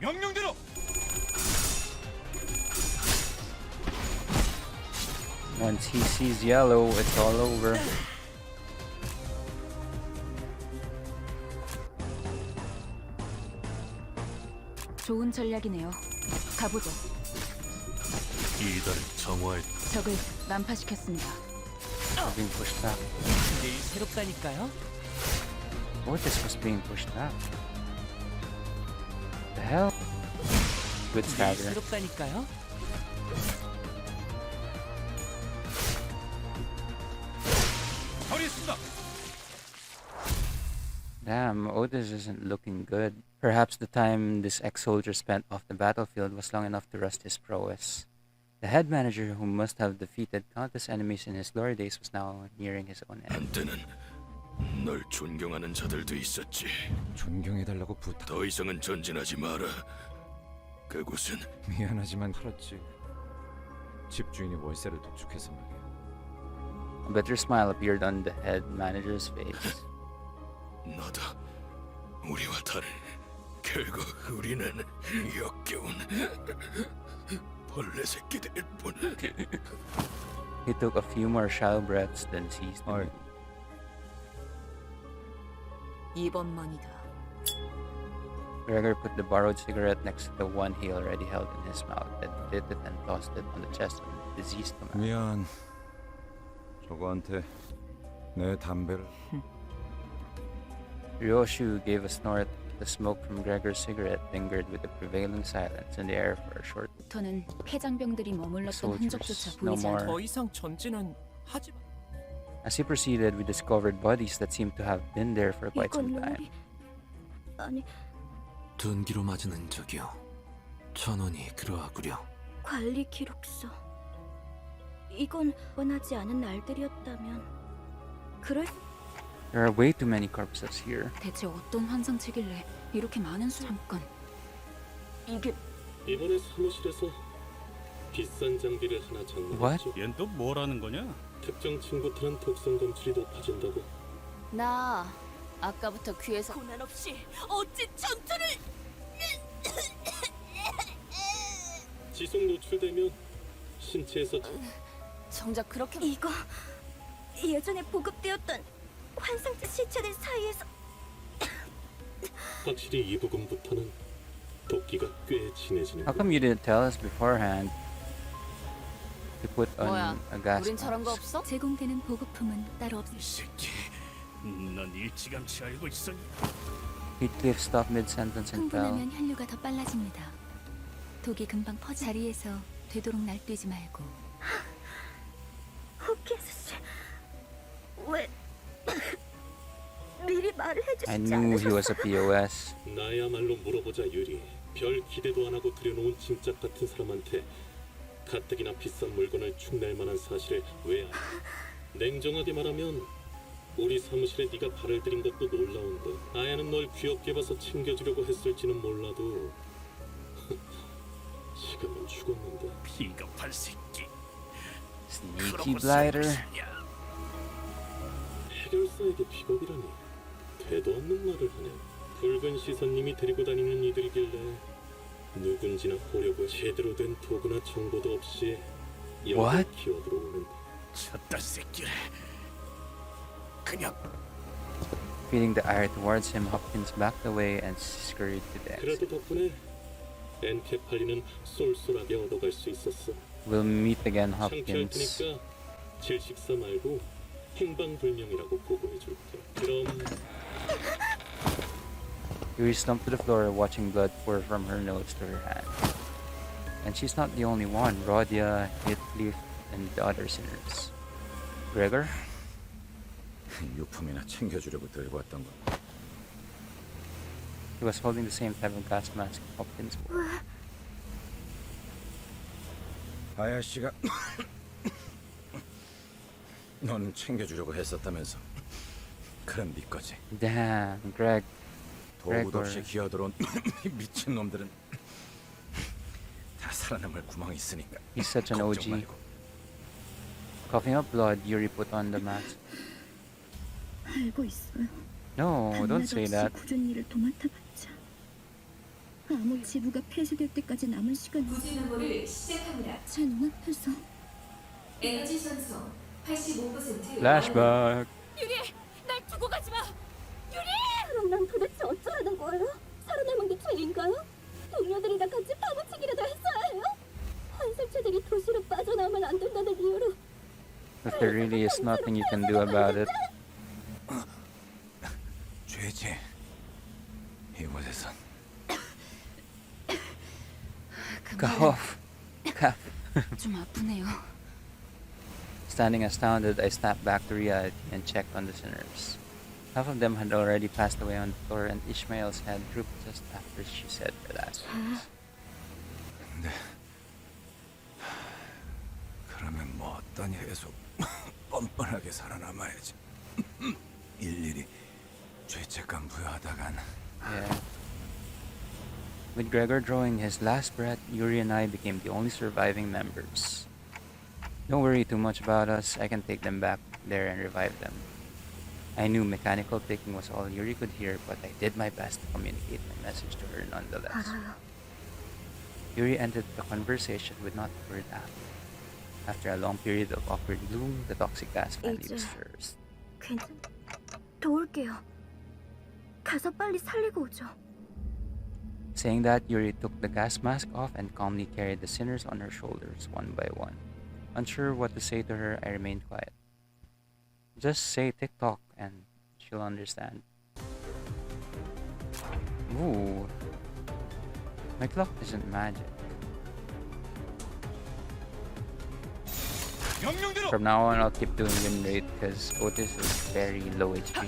명령대로.
Once he sees yellow, it's all over.
좋은 전략이네요. 가보죠.
이달을 정화할
적을 난파시켰습니다.
Being pushed back.
내일 새롭다니까요.
What is was being pushed back? The hell? Good
내일
stagger.
새롭다니까요. 처리했습니다.
Damn, Otis isn't looking good. Perhaps the time this ex-soldier spent off the battlefield was long enough to rust his prowess. The head manager, who must have defeated countless enemies in his glory days, was now nearing his own end.
한때는 널 존경하는 자들도 있었지.
존경해달라고 부탁.
더 이상은 전진하지 마라. 그곳은
미안하지만 그렇지. 집주인이 월세를 도축해서 말이야.
A bitter smile appeared on the head manager's face.
너다. 우리와 다른. 결국 우리는 역겨운 벌레 새끼들일 뿐.
He took a few more shallow breaths, then ceased.
이번만이다.
Gregor put the borrowed cigarette next to the one he already held in his mouth, then lit it and tossed it on the chest of the diseased commander.
미안. 저거한테 내 담배를.
Ryoshu gave a snort. The smoke from Gregor's cigarette lingered with the prevailing silence in the air for a short.
부터는 폐장병들이 머물렀던 흔적조차
No
보이지 않아.
more.
더 이상 전진은 하지 마.
As he proceeded, we discovered bodies that seemed to have been there for quite some
이건
time.
아니
둔기로 맞은 흔적이요. 천원이 그러하구려.
관리 기록서. 이건 원하지 않은 날들이었다면 그럴
There are way too many corpses here.
대체 어떤 환상체길래 이렇게 많은 수... 잠깐. 이게
이번에 사무실에서 비싼 장비를 하나 장만했죠.
얜 또 뭐라는 거냐?
특정 층부터는 독성 검출이 높아진다고.
나 아까부터 귀에서
고난 없이 어찌 전투를
지속 노출되면 신체에서
정작 그렇게
이거 예전에 보급되었던 환상체 시체들 사이에서
확실히 이 부분부터는 도끼가 꽤 진해지는.
How come you didn't tell us beforehand to put
뭐야?
on a gas
우린 저런 거
mask?
없어?
제공되는 보급품은 따로 없.
이 새끼.
넌 일찌감치 알고 있었니?
Heathcliff stopped mid-sentence and fell.
흥분하면 혈류가 더 빨라집니다. 독이 금방 퍼지. 자리에서 되도록 날뛰지 말고.
호키스 씨, 왜 미리 말을
I
해주시지
knew he was
않으셨어요?
a POS.
나야말로 물어보자 유리. 별 기대도 안 하고 들여놓은 짐짝 같은 사람한테 가뜩이나 비싼 물건을 축낼 만한 사실을 왜? 냉정하게 말하면 우리 사무실에 네가 발을 들인 것도 놀라운데 아야는 널 귀엽게 봐서 챙겨주려고 했을지는 몰라도 지금은 죽었는데.
비겁한 새끼.
Sneaky blighter.
해결사에게 비겁이라니 되도 않는 말을 하네. 붉은 시선님이 데리고 다니는 이들이길래 누군지나 보려고 제대로 된 도구나 정보도 없이 여기
What?
기어들어오는.
쳤다 새끼를. 그냥
Feeling the ire towards him, Hopkins backed away and scurried to the exit.
그래도 덕분에 엔케팔리는 쏠쏠하게 얻어갈 수 있었어.
We'll meet again,
창피할
Hopkins.
테니까 질식사 말고 행방불명이라고 보고해줄게. 그럼
Yuri slumped to the floor, watching blood pour from her nose to her hand. And she's not the only one. Rodia, Heathcliff, and the other sinners. Gregor?
유품이나 챙겨주려고 들고 왔던 거.
He was holding the same type of gas mask Hopkins wore.
아야 씨가 넌 챙겨주려고 했었다면서. 그럼 네 거지.
Damn, Greg.
도구도 없이
Gregor.
기어들어온 이 미친 놈들은 다 살아남을 구멍이 있으니까.
He's such an
걱정
OG.
말고.
Coughing up blood, Yuri put on the mask.
알고 있어요.
No, don't say that.
굳은 일을 도맡아봤자 아무 지부가 폐쇄될 때까지 남은 시간이
구조연구를 시작합니다.
제 눈앞에서
에너지 전송 85%
Flashback.
유리, 날 두고 가지 마. 유리!
그럼 난 도대체 어쩌라는 거예요? 살아남은 게 죄인가요? 동료들이랑 같이 파묻히기라도 했어야 해요? 환생체들이 도시로 빠져나오면 안 된다는 이유로
If there really is nothing you can do about it.
죄지. 이곳에선
Cough. Cough.
좀 아프네요.
Standing astounded, I snapped back to reality and checked on the sinners. Half of them had already passed away on the floor, and Ishmael's head drooped just after she said her last words.
근데 그러면 뭐 어떠니? 계속 뻔뻔하게 살아남아야지. 일일이 죄책감 부여하다간.
Yeah. With Gregor drawing his last breath, Yuri and I became the only surviving members. Don't worry too much about us. I can take them back there and revive them. I knew mechanical picking was all Yuri could hear, but I did my best to communicate my message to her nonetheless. Yuri ended the conversation with not a word after a long period of awkward gloom. The toxic gas finally was first.
괜찮. 도울게요. 가서 빨리 살리고 오죠.
Saying that, Yuri took the gas mask off and calmly carried the sinners on her shoulders one by one. Unsure what to say to her, I remained quiet. Just say TikTok and she'll understand. Ooh. My clock isn't magic. From now on, I'll keep doing win rate because Otis is very low HP.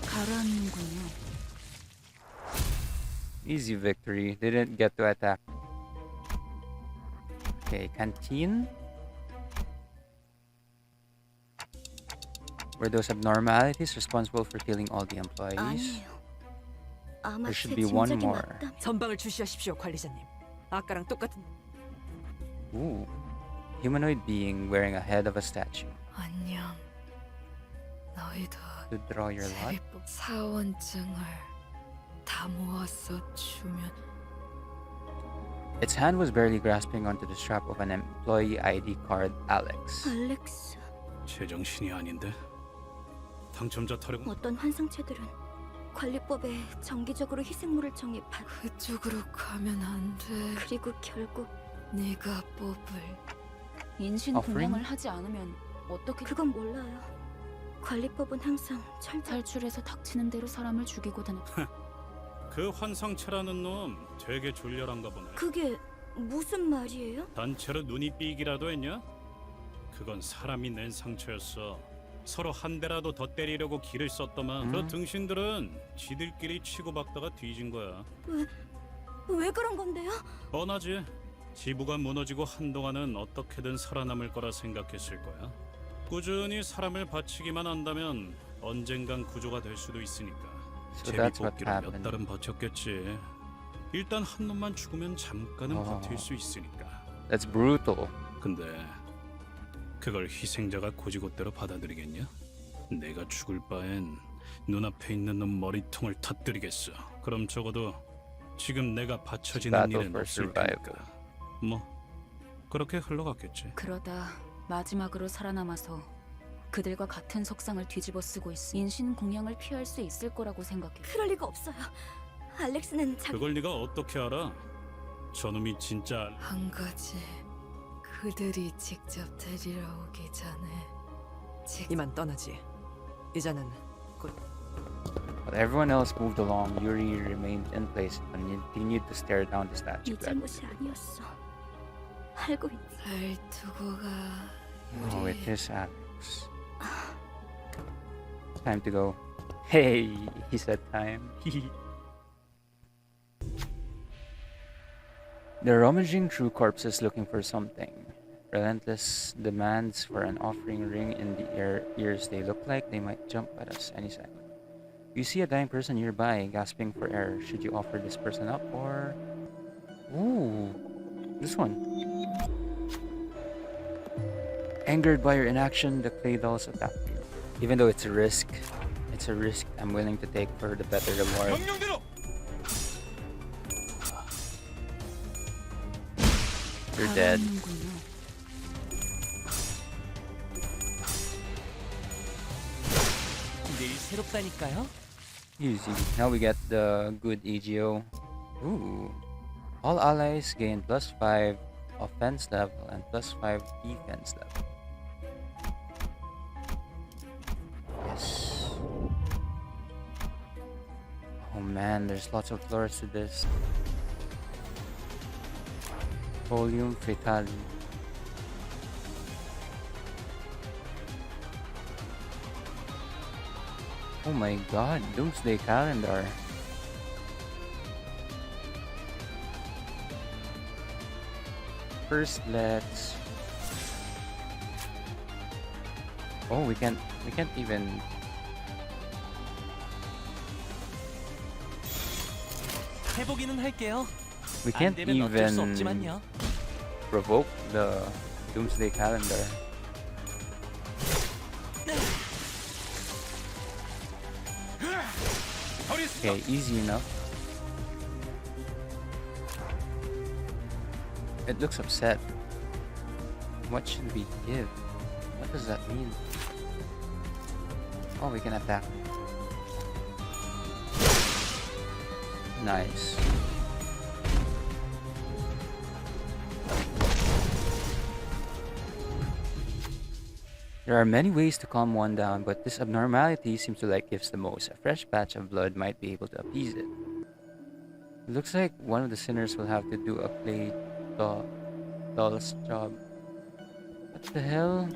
가라앉는군요.
Easy victory. Didn't get to attack. Okay, canteen. Were those abnormalities responsible for killing all the employees?
아니에요. 아마
There
제
should be one
짐작이
more.
맞다.
전방을 주시하십시오, 관리자님. 아까랑 똑같은.
Ooh. Humanoid being wearing a head of a statue.
안녕. 너희도
To draw your lot?
사원증을 다 모았어 주면
Its hand was barely grasping onto the strap of an employee ID card, Alex.
알렉스.
제정신이 아닌데. 당첨자 타령.
어떤 환상체들은 관리법에 정기적으로 희생물을 정해 그쪽으로 가면 안 돼. 그리고 결국 네가 뽑을
인신 공양을 하지 않으면 어떻게?
그건 몰라요. 관리법은 항상
탈출해서 닥치는 대로 사람을 죽이고 다녔.
그 환상체라는 놈 되게 졸렬한가 보네.
그게 무슨 말이에요?
단체로 눈이 삐기라도 했냐? 그건 사람이 낸 상처였어. 서로 한 대라도 더 때리려고 기를 썼더만 그 등신들은 지들끼리 치고받다가 뒤진 거야.
왜 그런 건데요?
뻔하지. 지부가 무너지고 한동안은 어떻게든 살아남을 거라 생각했을 거야. 꾸준히 사람을 바치기만 한다면 언젠간 구조가 될 수도 있으니까.
So that's what
제비뽑기로 몇
happened.
달은 버텼겠지. 일단 한 놈만 죽으면 잠깐은 버틸 수 있으니까.
That's brutal.
근데 그걸 희생자가 고지고대로 받아들이겠냐? 내가 죽을 바엔 눈앞에 있는 놈 머리통을 터뜨리겠어. 그럼 적어도 지금 내가 바쳐지는
Battle
일은
for
없을
survival.
테니까. 뭐 그렇게 흘러갔겠지.
그러다 마지막으로 살아남아서 그들과 같은 석상을 뒤집어 쓰고 있어. 인신 공양을 피할 수 있을 거라고 생각해.
그럴 리가 없어요. 알렉스는
그걸 네가 어떻게 알아? 저놈이 진짜
한 가지 그들이 직접 데리러 오기 전에
이만 떠나지. 이제는
While everyone else moved along, Yuri remained in place and continued to stare down the statue.
네 잘못이 아니었어. 알고 있지. 날 두고 가.
Oh, it is Alex. Time to go. Hey, he said time. They're rummaging through corpses looking for something. Relentless demands for an offering ring in the ears. They look like they might jump at us any second. You see a dying person nearby, gasping for air. Should you offer this person up or... Ooh, this one. Angered by your inaction, the clay dolls attack you. Even though it's a risk I'm willing to take for the better reward. You're dead.
늘 새롭다니까요.
Easy. Now we get the good EGO. Ooh. All allies gain +5 offense level and +5 defense level. Yes. Oh man, there's lots of floors to this. Volume Fatale. Oh my god, Doomsday calendar. First, let's... Oh, we can't even...
해보기는 할게요.
We
안
can't
되면 어쩔 수
even
없지만요.
provoke the Doomsday calendar. Okay, easy enough. It looks upset. What should we give? What does that mean? Oh, we can attack. Nice. There are many ways to calm one down, but this abnormality seems to like gifts the most. A fresh patch of blood might be able to appease it. It looks like one of the sinners will have to do a clay doll's job. What the hell?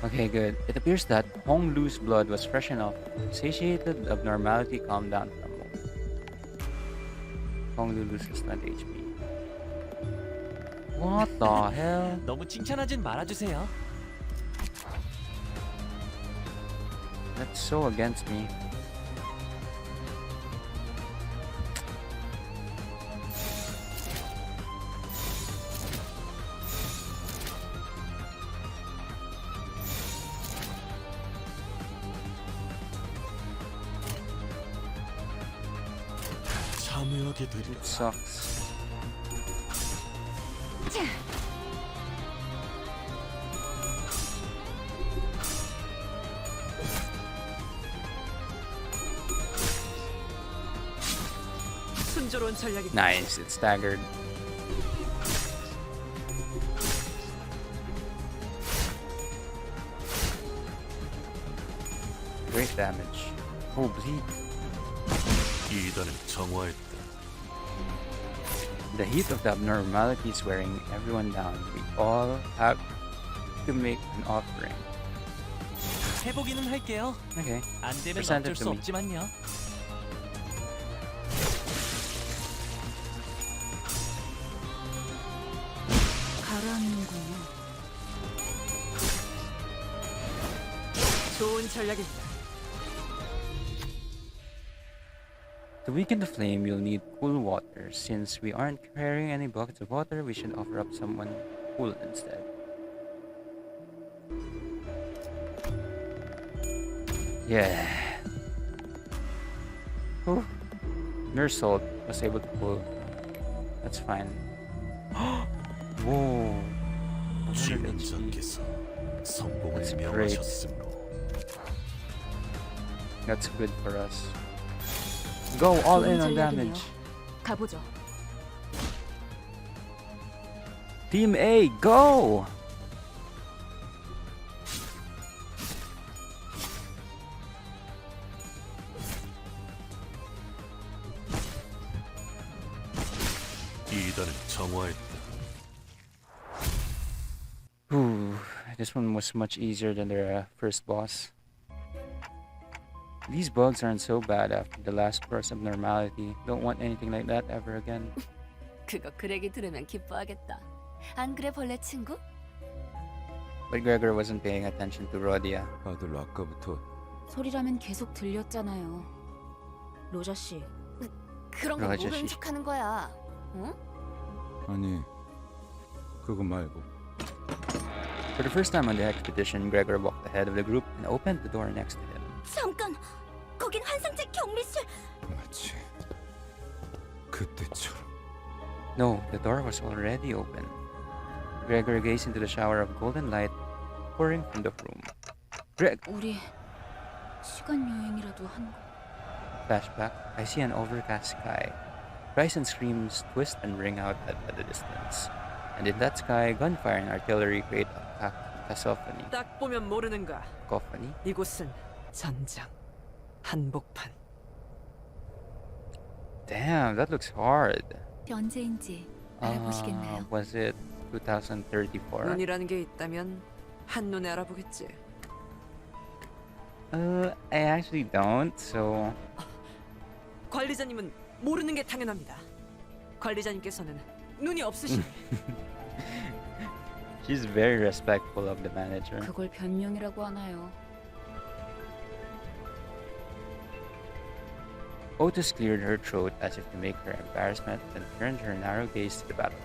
Okay, good. It appears that Hong Lu's blood was fresh enough. Satiated abnormality calmed down for a moment. Hong Lu loses 20 HP. What the hell?
너무 칭찬하진 말아주세요.
That's so against me. It sucks.
순조로운 전략이.
Nice, it's staggered. Great damage. Oh, bleed.
이단을 정화했다.
The heat of the abnormality is wearing everyone down. We all have to make an offering.
해보기는 할게요.
Okay.
안 되면
Present
어쩔
it
수
to me.
없지만요.
가라앉는군요.
좋은 전략입니다.
To weaken the flame, you'll need cool water. Since we aren't carrying any buckets of water, we should offer up someone cool instead. Yeah. Whew. Nurse Salt was able to pull. That's fine. Whoa. 100 HP.
지명자께서 성공을
That's
명하셨으므로
That's good for us. Go all in on
좋은
damage.
전략이네요. 가보죠.
Team A, go!
이단을 정화했다.
Ooh, this one was much easier than their first boss. These bugs aren't so bad after the last burst of normality. Don't want anything like that ever again.
그거 그렉이 들으면 기뻐하겠다. 안 그래 벌레 친구?
But Gregor wasn't paying attention to Rhodia.
아들 아까부터
소리라면 계속 들렸잖아요. 로자 씨,
그런 거
맞아,
모르는
씨.
척하는 거야. 응?
아니 그거 말고
For the first time on the expedition, Gregor walked ahead of the group and opened the door next to him.
잠깐, 거긴 환상체 격리실.
마치 그때처럼.
No, the door was already open. Gregor gazed into the shower of golden light pouring from the room.
우리 시간 여행이라도 한 거.
Flashback, I see an overcast sky. Cries and screams twist and ring out at the distance. And in that sky, gunfire and artillery create a cacophony.
딱 보면 모르는가?
Cacophony?
이곳은 전장, 한복판.
Damn, that looks hard.
언제인지 알아보시겠나요?
Was it 2034?
눈이라는 게 있다면 한눈에 알아보겠지.
I actually don't, so...
관리자님은 모르는 게 당연합니다. 관리자님께서는 눈이 없으시니.
She's very respectful of the manager.
그걸 변명이라고 하나요?
Otis cleared her throat as if to make her embarrassment and turned her narrow gaze to the battle.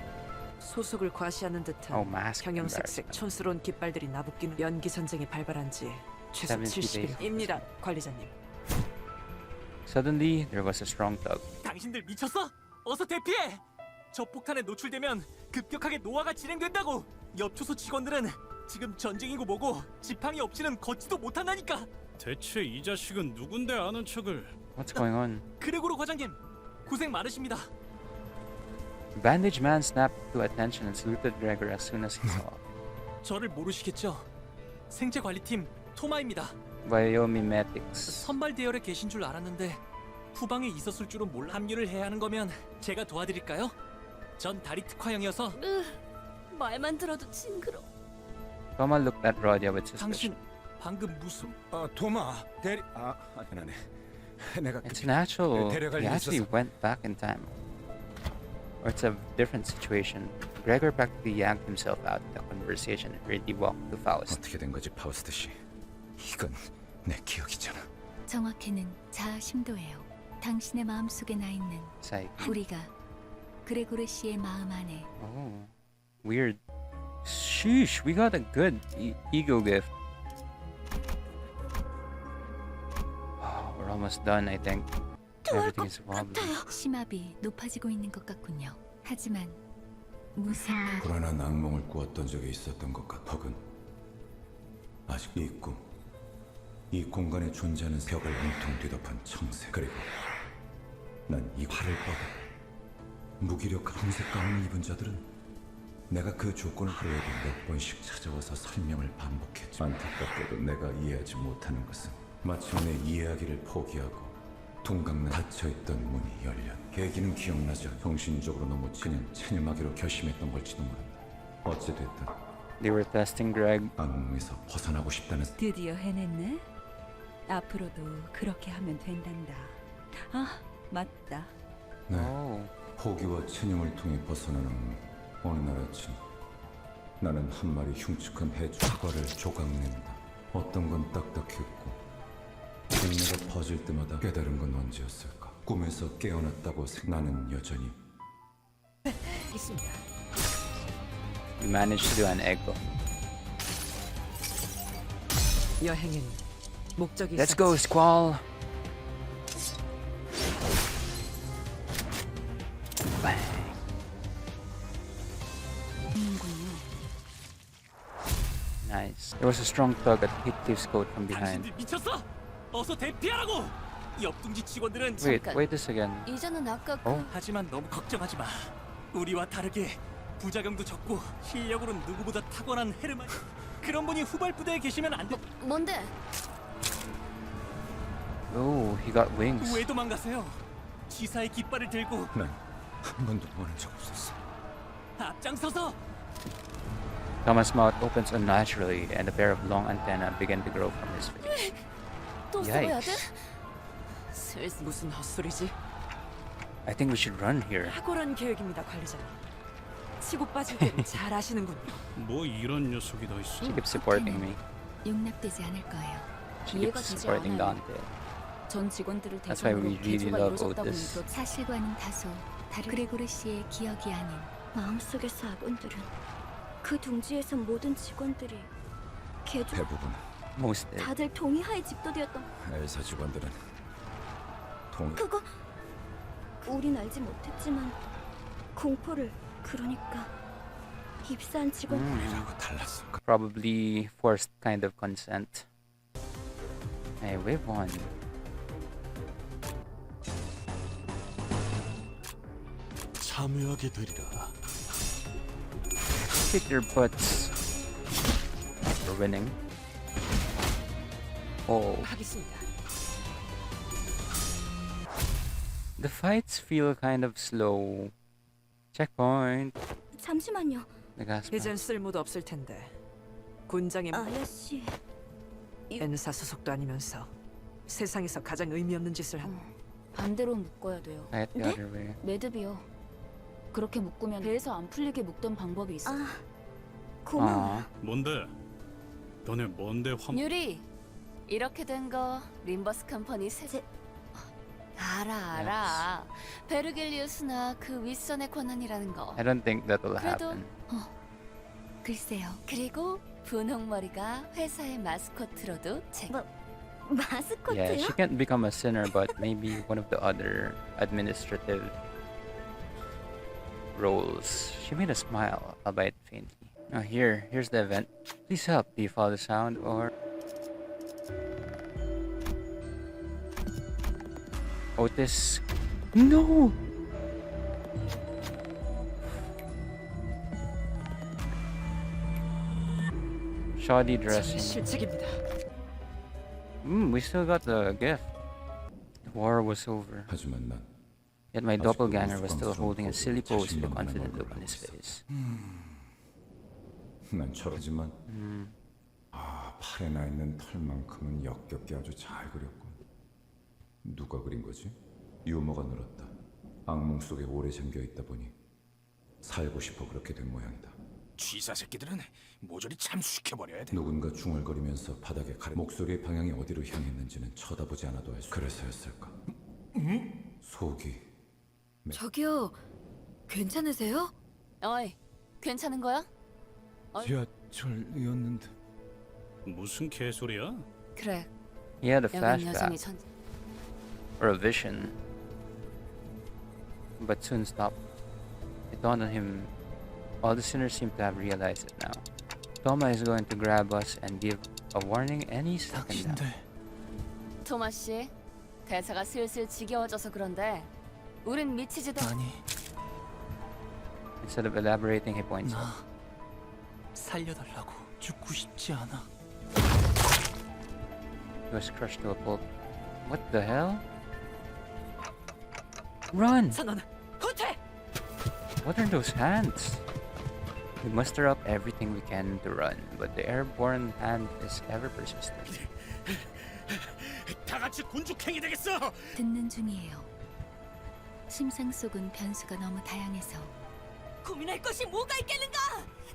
소속을 과시하는 듯한
Oh, mask
형형색색
embarrassment.
촌스러운 깃발들이 나부끼는 연기 전쟁이 발발한 지 최소
70
70일입니다, 관리자님.
Suddenly, there was a strong tug.
당신들 미쳤어? 어서 대피해! 저 폭탄에 노출되면 급격하게 노화가 진행된다고! 엽초소 직원들은 지금 전쟁이고 뭐고 지팡이 없이는 걷지도 못한다니까!
대체 이 자식은 누군데 아는 척을?
What's going on?
그레고로 과장님, 고생 많으십니다.
The bandaged man snapped to attention and saluted Gregor as soon as he saw.
저를 모르시겠죠? 생체관리팀 토마입니다.
Biomimetics.
선발 대열에 계신 줄 알았는데 후방에 있었을 줄은 몰라. 합류를 해야 하는 거면 제가 도와드릴까요? 전 다리 특화형이어서.
말만 들어도 징그러.
Toma looked at Rhodia with
당신
suspicion.
방금 무슨...
도마 대리 미안하네. 내가
It's natural.
데려갈
He
일이
actually
있어서.
went back in time. Or it's a different situation. Gregor practically yanked himself out of the conversation and hurriedly walked to Faust.
어떻게 된 거지 파우스트 씨? 이건 내 기억이잖아.
정확히는 자아심도예요. 당신의 마음속에 나 있는
Psych.
우리가 그레고르 씨의 마음 안에
Oh, weird. Sheesh, we got a good ego gift. Oh, we're almost done, I think. Everything is wobbly.
심압이 높아지고 있는 것 같군요. 하지만 무슨
불안한 악몽을 꾸었던 적이 있었던 것 같아. 혹은 아직 이 꿈, 이 공간에 존재하는 벽을 온통 뒤덮은 청색. 그리고 난 이 활을 뻗어 무기력한红색 가운을 입은 자들은 내가 그 조건을 하루에도 몇 번씩 찾아와서 설명을 반복했지. 안타깝게도 내가 이해하지 못하는 것은 마침내 이해하기를 포기하고 동강난 닫혀있던 문이 열렸. 계기는 기억나지 않아. 정신적으로 너무 그냥 체념하기로 결심했던 걸지도 모른다. 어찌됐든
They were testing Greg.
악몽에서 벗어나고 싶다는
드디어 해냈네. 앞으로도 그렇게 하면 된단다. 아, 맞다.
네.
Oh.
포기와 체념을 통해 벗어나는 악몽. 어느 날 아침 나는 한 마리 흉측한 해주 사과를 조각낸다. 어떤 건 딱딱했고 내가 퍼질 때마다 깨달은 건 언제였을까? 꿈에서 깨어났다고 나는 여전히
있습니다.
We managed to do an echo.
여행엔 목적이
Let's
있었지.
go, Squall. Bang. Nice. There was a strong tug that hit Tiff's coat from behind.
당신들 미쳤어? 어서 대피하라고! 옆둥지 직원들은
Wait,
잠깐.
wait this again.
이전은 아까 그...
Oh.
하지만 너무 걱정하지 마. 우리와 다르게 부작용도 적고 실력으로는 누구보다 타고난 헤르만. 그런 분이 후발부대에 계시면 안 돼.
뭔데?
Oh, he got wings.
왜 도망가세요? 지사의 깃발을 들고
난 한 번도 원한 적 없었어.
앞장서서
Thomas' mouth opens unnaturally, and a pair of long antennae begin to grow from his face.
또 써야 돼?
Yikes.
슬슬
무슨 헛소리지?
I think we should run here.
탁월한 계획입니다, 관리자님. 치고 빠질 때를 잘 아시는군요.
뭐 이런 녀석이 더 있어?
She keeps supporting me.
용납되지 않을 거예요.
She
이해가
keeps
되지
supporting
않아요.
Dante.
전 직원들을
That's why
대상으로
we really
개조가
love
이루어졌다고는
Otis.
들었.
사실과는 다소 다른 그레고르 씨의 기억이 아닌
마음속에서 아군들은 그 둥지에서 모든 직원들이 개조
대부분
Most did.
다들 동의하에 집도되었던
엘사 직원들은 동
그거 우린 알지 못했지만 공포를 그러니까 입사한 직원
우리라고 달랐어.
Probably forced kind of consent. Hey, we've won.
참여하게 되리라.
Kick your butts. We're winning. Oh,
하겠습니다.
the fights feel kind of slow. Checkpoint.
잠시만요.
The gas mask.
이젠 쓸모도 없을 텐데. 군장의
아야씨
N사 소속도 아니면서 세상에서 가장 의미 없는 짓을 한.
반대로 묶어야 돼요.
Right the other way.
매듭이요. 그렇게 묶으면 배에서 안 풀리게 묶던 방법이 있어.
아 고마워.
Aw.
뭔데? 너네 뭔데 화?
유리, 이렇게 된 거 림버스 컴퍼니 알아. 베르겔리우스나 그 윗선의 권한이라는 거.
I don't think that will
그래도
happen.
글쎄요.
그리고 분홍머리가 회사의 마스코트로도
마스코트요?
Yeah, she can't become a sinner, but maybe one of the other administrative roles. She made a smile, albeit faintly. Oh, here's the event. Please help. Do you follow the sound or? Otis. No! Shoddy dressing.
실책입니다.
We still got the gift. The war was over.
하지만 난
Yet my doppelganger was still holding a silly pose with a confident look on his face.
난 저러지만 팔에 나 있는 털만큼은 역겹게 아주 잘 그렸군. 누가 그린 거지? 유머가 늘었다. 악몽 속에 오래 잠겨 있다 보니 살고 싶어 그렇게 된 모양이다.
쥐사 새끼들은 모조리 참수시켜버려야 돼.
누군가 중얼거리면서 바닥에 가래 목소리의 방향이 어디로 향했는지는 쳐다보지 않아도 알 수. 그래서였을까? 속이
저기요, 괜찮으세요?
어이, 괜찮은 거야?
지하철이었는데.
무슨 개소리야?
그래,
He had a
여긴 여전히
flashback or a vision, but soon stopped. It dawned on him. All the sinners seem to have realized it now. Toma is going to grab us and give a warning any second now.
토마 씨, 대사가 슬슬 지겨워져서 그런데 우린 미치지도
아니,
Instead of elaborating, he points out.
나 살려달라고. 죽고 싶지 않아.
He was crushed to a pulp. What the hell? Run!
선원, 후퇴!
What are those hands? We muster up everything we can to run, but the airborne hand is ever persistent.
다 같이 군죽행이 되겠어.
듣는 중이에요. 심상 속은 변수가 너무 다양해서
고민할 것이 뭐가 있겠는가?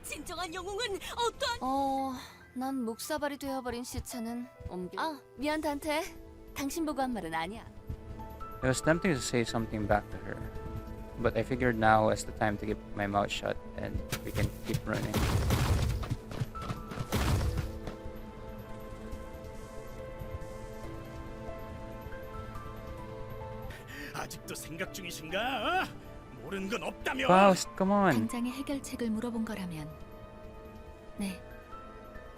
진정한 영웅은 어떠한...
난 묵사발이 되어버린 시체는 미안 단테. 당신 보고 한 말은 아니야.
It was tempting to say something back to her, but I figured now is the time to keep my mouth shut and we can keep running.
아직도 생각 중이신가? 모르는 건 없다며.
Faust, come on!
당장의 해결책을 물어본 거라면 네,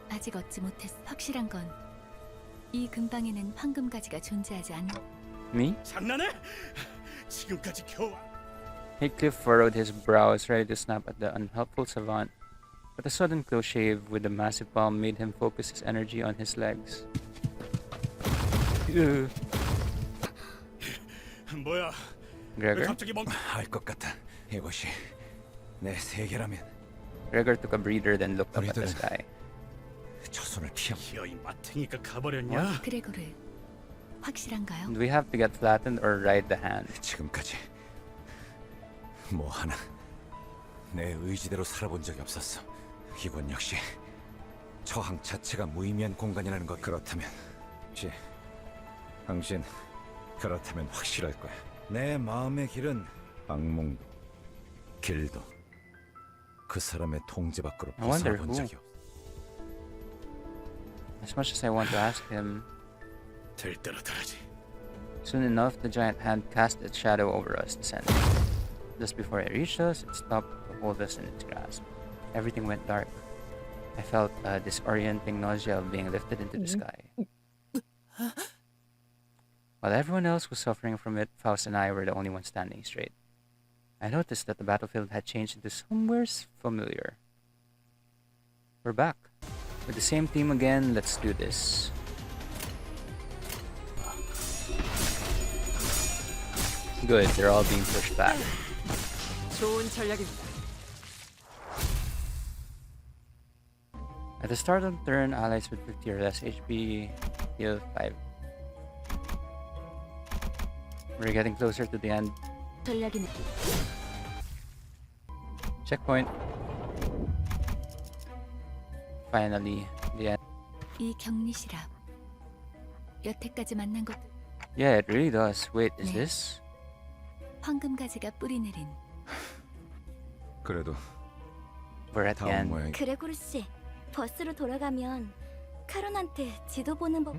아직 얻지 못했어. 확실한 건 이 근방에는 황금가지가 존재하지 않는.
Me?
장난해? 지금까지 겨우.
Heathcliff furrowed his brows, ready to snap at the unhelpful savant, but a sudden close shave with the massive palm made him focus his energy on his legs. Ugh.
뭐야?
Gregor?
갑자기 멈.
알 것 같아. 이것이 내 세계라면.
Gregor took a breather, then looked up at the
우리들은
sky.
저 손을 피하.
기어이 마탱이가 가버렸냐?
그레고르, 확실한가요?
Do we have to get flattened or ride the hand?
지금까지 뭐 하나 내 의지대로 살아본 적이 없었어. 이건 역시 저항 자체가 무의미한 공간이라는 것. 그렇다면, 당신 그렇다면 확실할 거야. 내 마음의 길은 악몽도 길도 그 사람의 통제 밖으로
I wonder
벗어나본
who.
적이 없어.
As much as I want to ask him,
될 대로 되지.
soon enough the giant hand cast its shadow over us, descending. Just before it reached us, it stopped to hold us in its grasp. Everything went dark. I felt a disorienting nausea of being lifted into the sky. While everyone else was suffering from it, Faust and I were the only ones standing straight. I noticed that the battlefield had changed into somewhere familiar. We're back. With the same team again, let's do this. Good, they're all being pushed back.
좋은 전략입니다.
At the start of the turn, allies with 50 or less HP heal 5. We're getting closer to the end.
전략이네.
Checkpoint. Finally, the end.
이 격리시랍. 여태까지 만난 것
Yeah, it really does. Wait, is
네.
this?
황금가지가 뿌리내린
그래도
We're at the
다음
end.
모양.
그레고르 씨, 버스로 돌아가면 카론한테 지도 보는 법.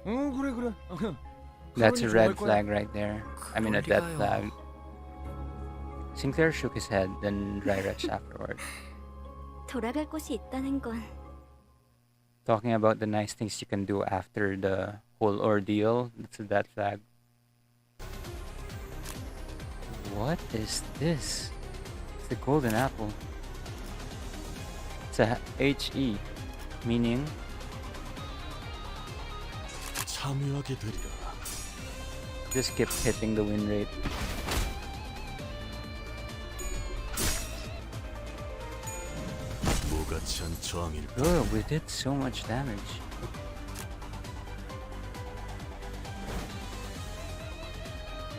그래.
That's a
그러니
red
좋아할 거야.
flag right there. I mean, a dead
그럴
flag.
리가요.
Sinclair shook his head, then dry retched afterward,
돌아갈 곳이 있다는 건
talking about the nice things you can do after the whole ordeal. That's a dead flag. What is this? It's the golden apple. It's a HE, meaning
참여하게 되리라.
just keeps hitting the win rate.
무가치 않은 저항일 뿐.
Good, we did so much damage.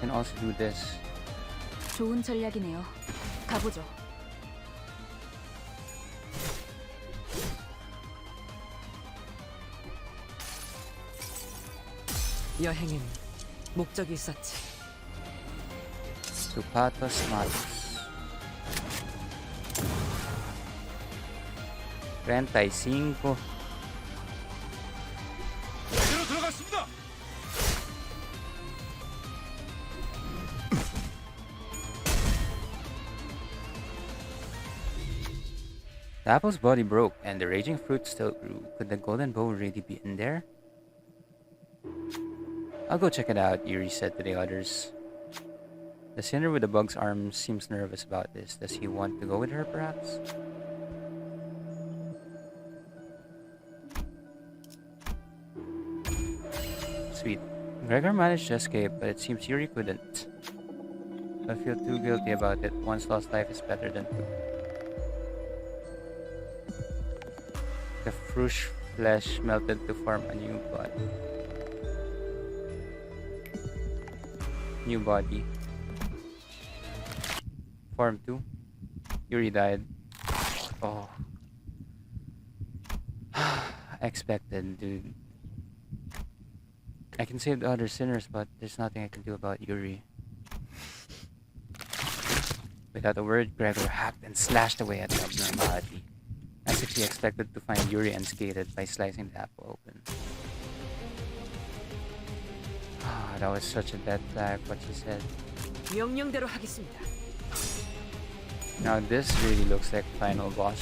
Can also do this.
좋은 전략이네요. 가보죠.
여행엔 목적이 있었지.
Supatos Matos. 35.
제대로 들어갔습니다.
The apple's body broke and the raging fruit still grew. Could the golden bow really be in there? I'll go check it out, Yuri said to the others. The sinner with the bug's arm seems nervous about this. Does he want to go with her, perhaps? Sweet. Gregor managed to escape, but it seems Yuri couldn't. I feel too guilty about it. Once lost life is better than two. The frush flesh melted to form a new body. New body. Form 2. Yuri died. Oh. Expected, dude. I can save the other sinners, but there's nothing I can do about Yuri. Without a word, Gregor hacked and slashed away at the abnormality, as if he expected to find Yuri unscathed by slicing the apple open. Ah, that was such a dead flag, what she said.
명령대로 하겠습니다.
Now this really looks like final boss.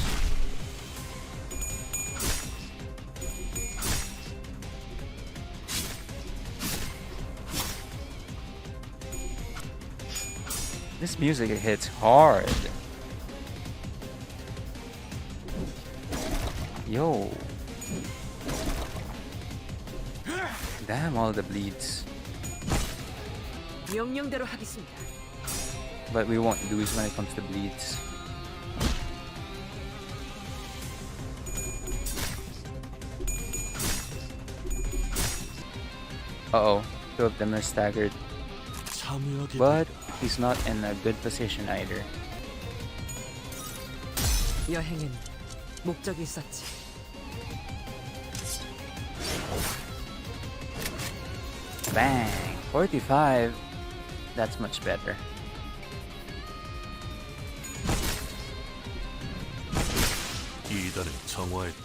This music hits hard. Yo. Damn, all the bleeds.
명령대로 하겠습니다.
But we won't lose when it comes to bleeds. Uh-oh, two of them are staggered.
참여하게
But
되리라.
he's not in a good position either.
여행엔 목적이 있었지.
Bang! 45. That's much better.
이단을 정화했다.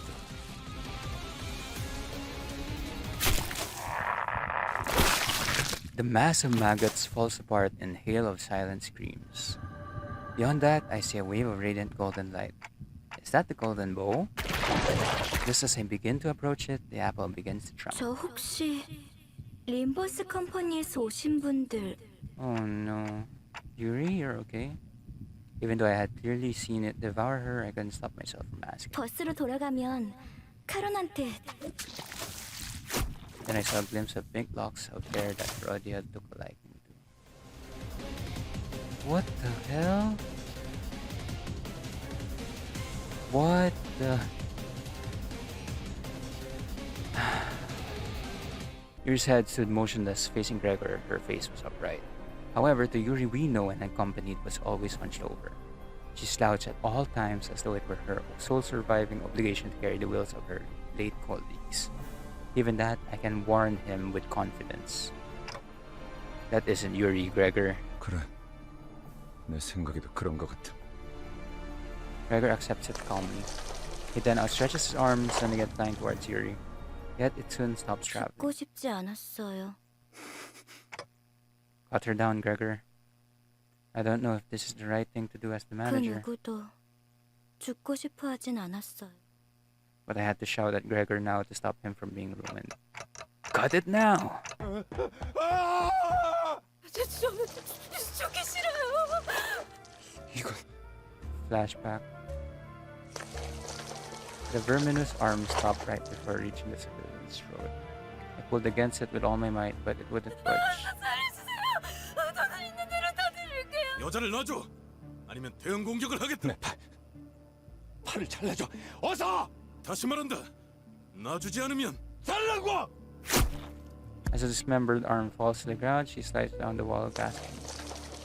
The mass of maggots falls apart in hail of silent screams. Beyond that, I see a wave of radiant golden light. Is that the golden bow? Just as I begin to approach it, the apple begins to tremble.
저 혹시 림버스 컴퍼니에서 오신 분들
Oh no. Yuri, you're okay? Even though I had clearly seen it devour her, I couldn't stop myself from asking.
버스로 돌아가면 카론한테
Then I saw a glimpse of pink locks of hair that Rhodia took a liking to. What the hell? What the... Yuri's head stood motionless, facing Gregor. Her face was upright. However, the Yuri we know and accompanied was always hunched over. She slouched at all times as though it were her sole surviving obligation to carry the wills of her late colleagues. Even that, I can warn him with confidence. That isn't Yuri, Gregor.
그래. 내 생각에도 그런 것 같아.
Gregor accepts it calmly. He then outstretches his arms, sending it flying towards Yuri. Yet it soon stops traveling.
죽고 싶지 않았어요.
Cut her down, Gregor. I don't know if this is the right thing to do as the
그
manager,
누구도 죽고 싶어 하진 않았어요.
but I had to shout at Gregor now to stop him from being ruined. Cut it now!
죽기 싫어요.
이건
Flashback. The verminous arm stopped right before reaching the civilian's throat. I pulled against it with all my might, but it wouldn't budge.
돈 있는 대로 다 드릴게요.
여자를 놔줘. 아니면 대응 공격을 하겠다.
내 팔을 잘라줘. 어서!
다시 말한다. 놔주지 않으면
잘라고!
As the dismembered arm falls to the ground, she slides down the wall, gasping.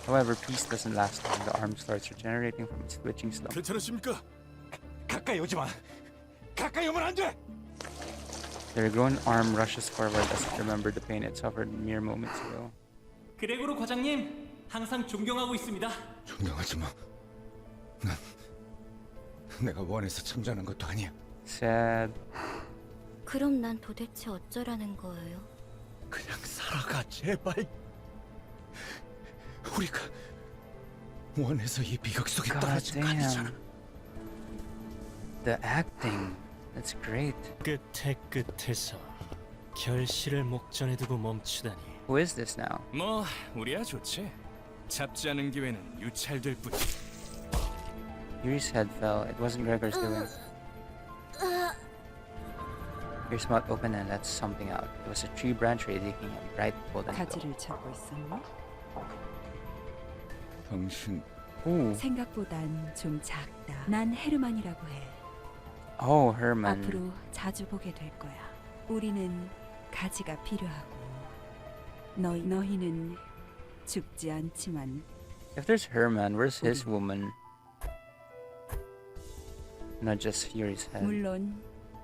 However, peace doesn't last long. The arm starts regenerating from its twitching slump.
괜찮으십니까?
가까이 오지 마. 가까이 오면 안 돼.
The regrown arm rushes forward as it remembered the pain it suffered mere moments ago.
그레고로 과장님 항상 존경하고 있습니다.
존경하지 마. 난 내가 원해서 참전한 것도 아니야.
Sad.
그럼 난 도대체 어쩌라는 거예요?
그냥 살아가 제발. 우리가 원해서 이 비극 속에
God
떨어진 거 아니잖아.
damn. The acting. That's great.
끝에 끝에서 결실을 목전에 두고 멈추다니.
Who is this now?
뭐 우리야 좋지. 잡지 않은 기회는 유찰될 뿐이지.
Yuri's head fell. It wasn't Gregor's doing. Yuri's mouth opened and let something out. It was a tree branch radiating a bright golden glow.
가지를 찾고 있었나?
당신
Ooh.
생각보단 좀 작다. 난 헤르만이라고 해.
Oh, Herman.
앞으로 자주 보게 될 거야. 우리는 가지가 필요하고 너희는 죽지 않지만
If there's Herman, where's his woman? Not just Yuri's head.
물론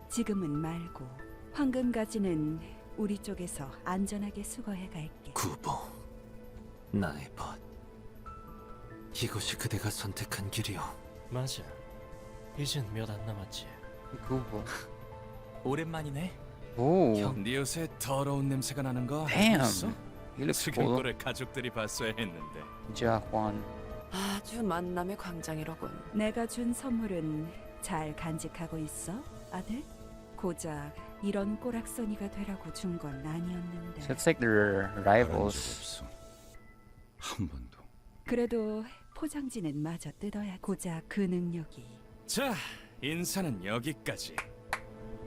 지금은 말고 황금 가지는 우리 쪽에서 안전하게 수거해 갈게.
구보, 나의 벗. 이것이 그대가 선택한 길이오. 맞아. 이젠 몇 안 남았지.
Google.
오랜만이네.
Oh,
네 옷에 더러운 냄새가 나는 거
damn.
알고 있어?
He looks
지금
cool.
꼴을 가족들이 봤어야 했는데.
Ch.1.
아주 만남의 광장이로군.
내가 준 선물은 잘 간직하고 있어, 아들? 고작 이런 꼬락서니가 되라고 준 건 아니었는데.
So it's like they're
말한 적
rivals.
없어. 한 번도.
그래도 포장지는 마저 뜯어야 고작 그 능력이.
자, 인사는 여기까지.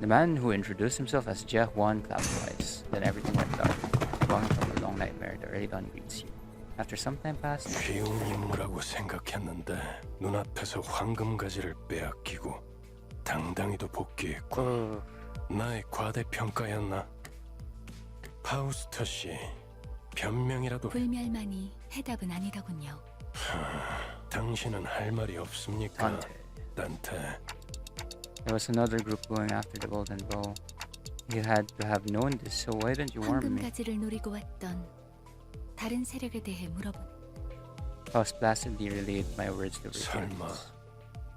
The man who introduced himself as Ch.1 clapped twice. Then everything went dark. Walking from the long nightmare, the early dawn greets you. After some time passed,
쉬운 임무라고 생각했는데 눈앞에서 황금 가지를 빼앗기고 당당히도 복귀했고 나의 과대평가였나? 파우스터 씨, 변명이라도
불멸만이 해답은 아니더군요.
당신은 할 말이 없습니까?
Dante.
단테.
There was another group going after the golden bow. You had to have known this, so why didn't you warn me?
황금가지를 노리고 왔던 다른 세력에 대해 물어본.
Faust placidly relayed my words to
설마
Vergilius.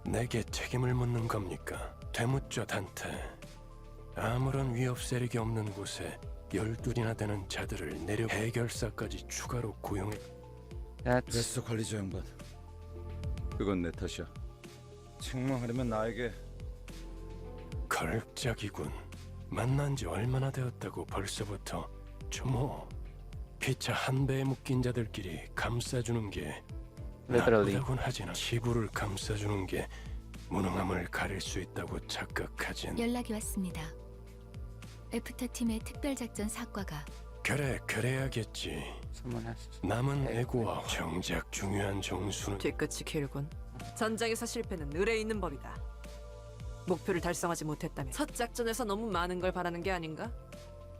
내게 책임을 묻는 겁니까? 되묻죠, 단테. 아무런 위협 세력이 없는 곳에 12이나 되는 자들을 내려 해결사까지 추가로 고용해.
That's
됐어, 관리자 양반. 그건 내 탓이야. 책망하려면 나에게.
걸작이군. 만난 지 얼마나 되었다고 벌써부터 주모. 피차 한 배에 묶인 자들끼리 감싸주는 게
Literally.
나쁘다곤 하지나 지구를 감싸주는 게 무능함을 가릴 수 있다고 착각하진.
연락이 왔습니다. 애프터 팀의 특별작전 사과가
그래야겠지.
someone has.
남은 애고와 정작 중요한 정수는
뒤끝이 길군. 전장에서 실패는 의뢰 있는 법이다. 목표를 달성하지 못했다면 첫 작전에서 너무 많은 걸 바라는 게 아닌가?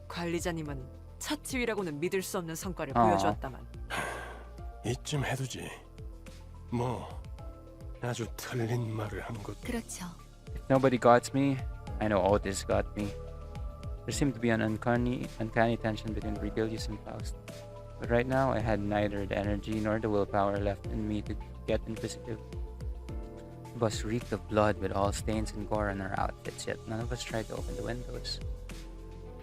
관리자님은 첫 지휘라고는 믿을 수 없는 성과를 보여주었다만.
이쯤 해두지. 뭐 아주 틀린 말을 한 것.
그렇죠.
If nobody got me, I know Otis got me. There seemed to be an uncanny tension between Vergilius and Faust. But right now, I had neither the energy nor the willpower left in me to get inquisitive. The bus reeked of blood with all stains and gore on our outfits, yet none of us tried to open the windows.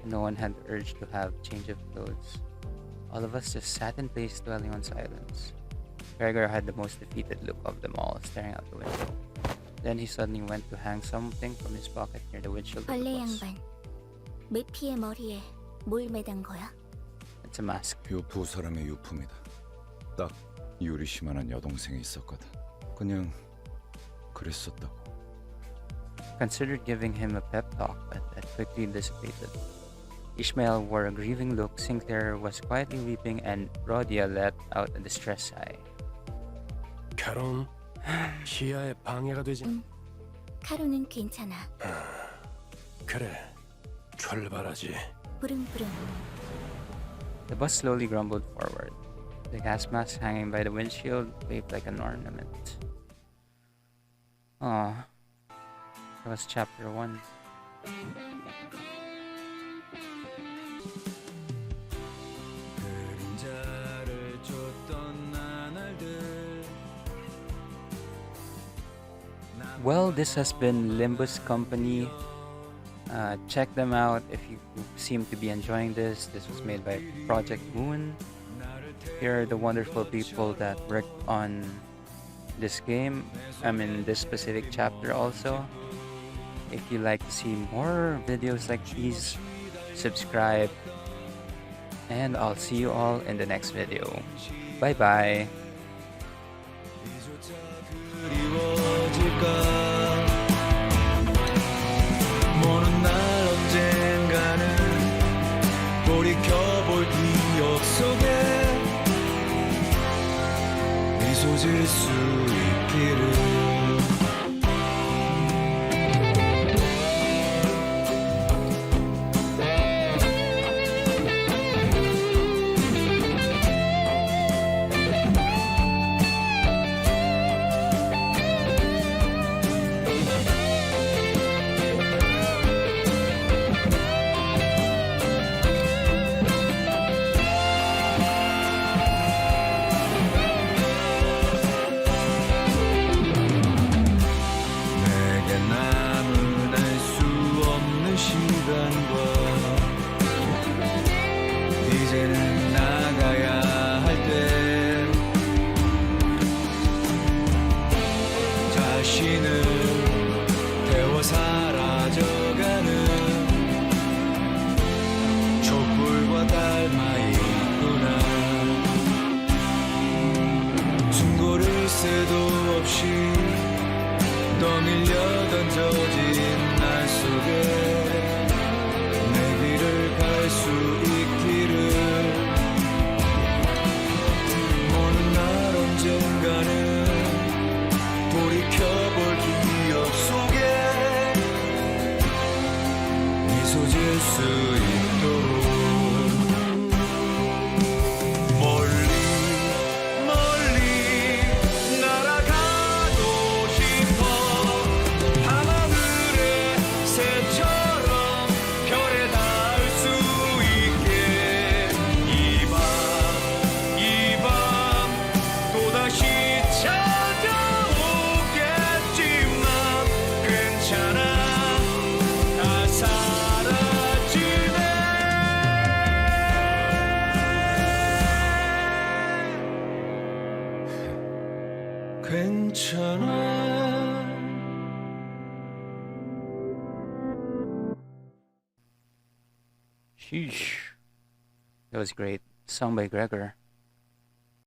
And no one had the urge to have change of clothes. All of us just sat in place, dwelling on silence. Gregor had the most defeated look of them all, staring out the window. Then he suddenly went to hang something from his pocket near the windshield of the
벌레
bus.
양반, 메피의 머리에 뭘 매단 거야?
It's a mask.
요 두 사람의 유품이다. 딱 유리 씨만한 여동생이 있었거든. 그냥 그랬었다고.
Considered giving him a pep talk, but that quickly dissipated. Ishmael wore a grieving look, Sinclair was quietly weeping, and Rhodia let out a distressed sigh.
결혼 시야에 방해가 되지.
카루는 괜찮아.
그래, 출발하지.
부릉부릉.
The bus slowly grumbled forward. The gas mask hanging by the windshield waved like an ornament. Aw. That was chapter 1. Well, this has been Limbus Company. Check them out if you seem to be enjoying this. This was made by Project Moon. Here are the wonderful people that worked on this game. I mean, this specific chapter also. If you like to see more videos like these, subscribe. And I'll see you all in the next video. Bye bye.
모는 날 언젠가는 돌이켜볼 기억 속에 미소 지을 수 있기를. 이제는 나가야 할 때 자신을 태워 사라져가는 촛불과 닮아 있구나. 충고를 새도 없이 떠밀려 던져진 날 속에 내 길을 갈 수 있기를. 어느 날 언젠가는 돌이켜볼 기억 속에 미소 지을 수 있도록. 멀리 멀리 날아가고 싶어. 괜찮아.
Sheesh. That was great. Sung by Gregor.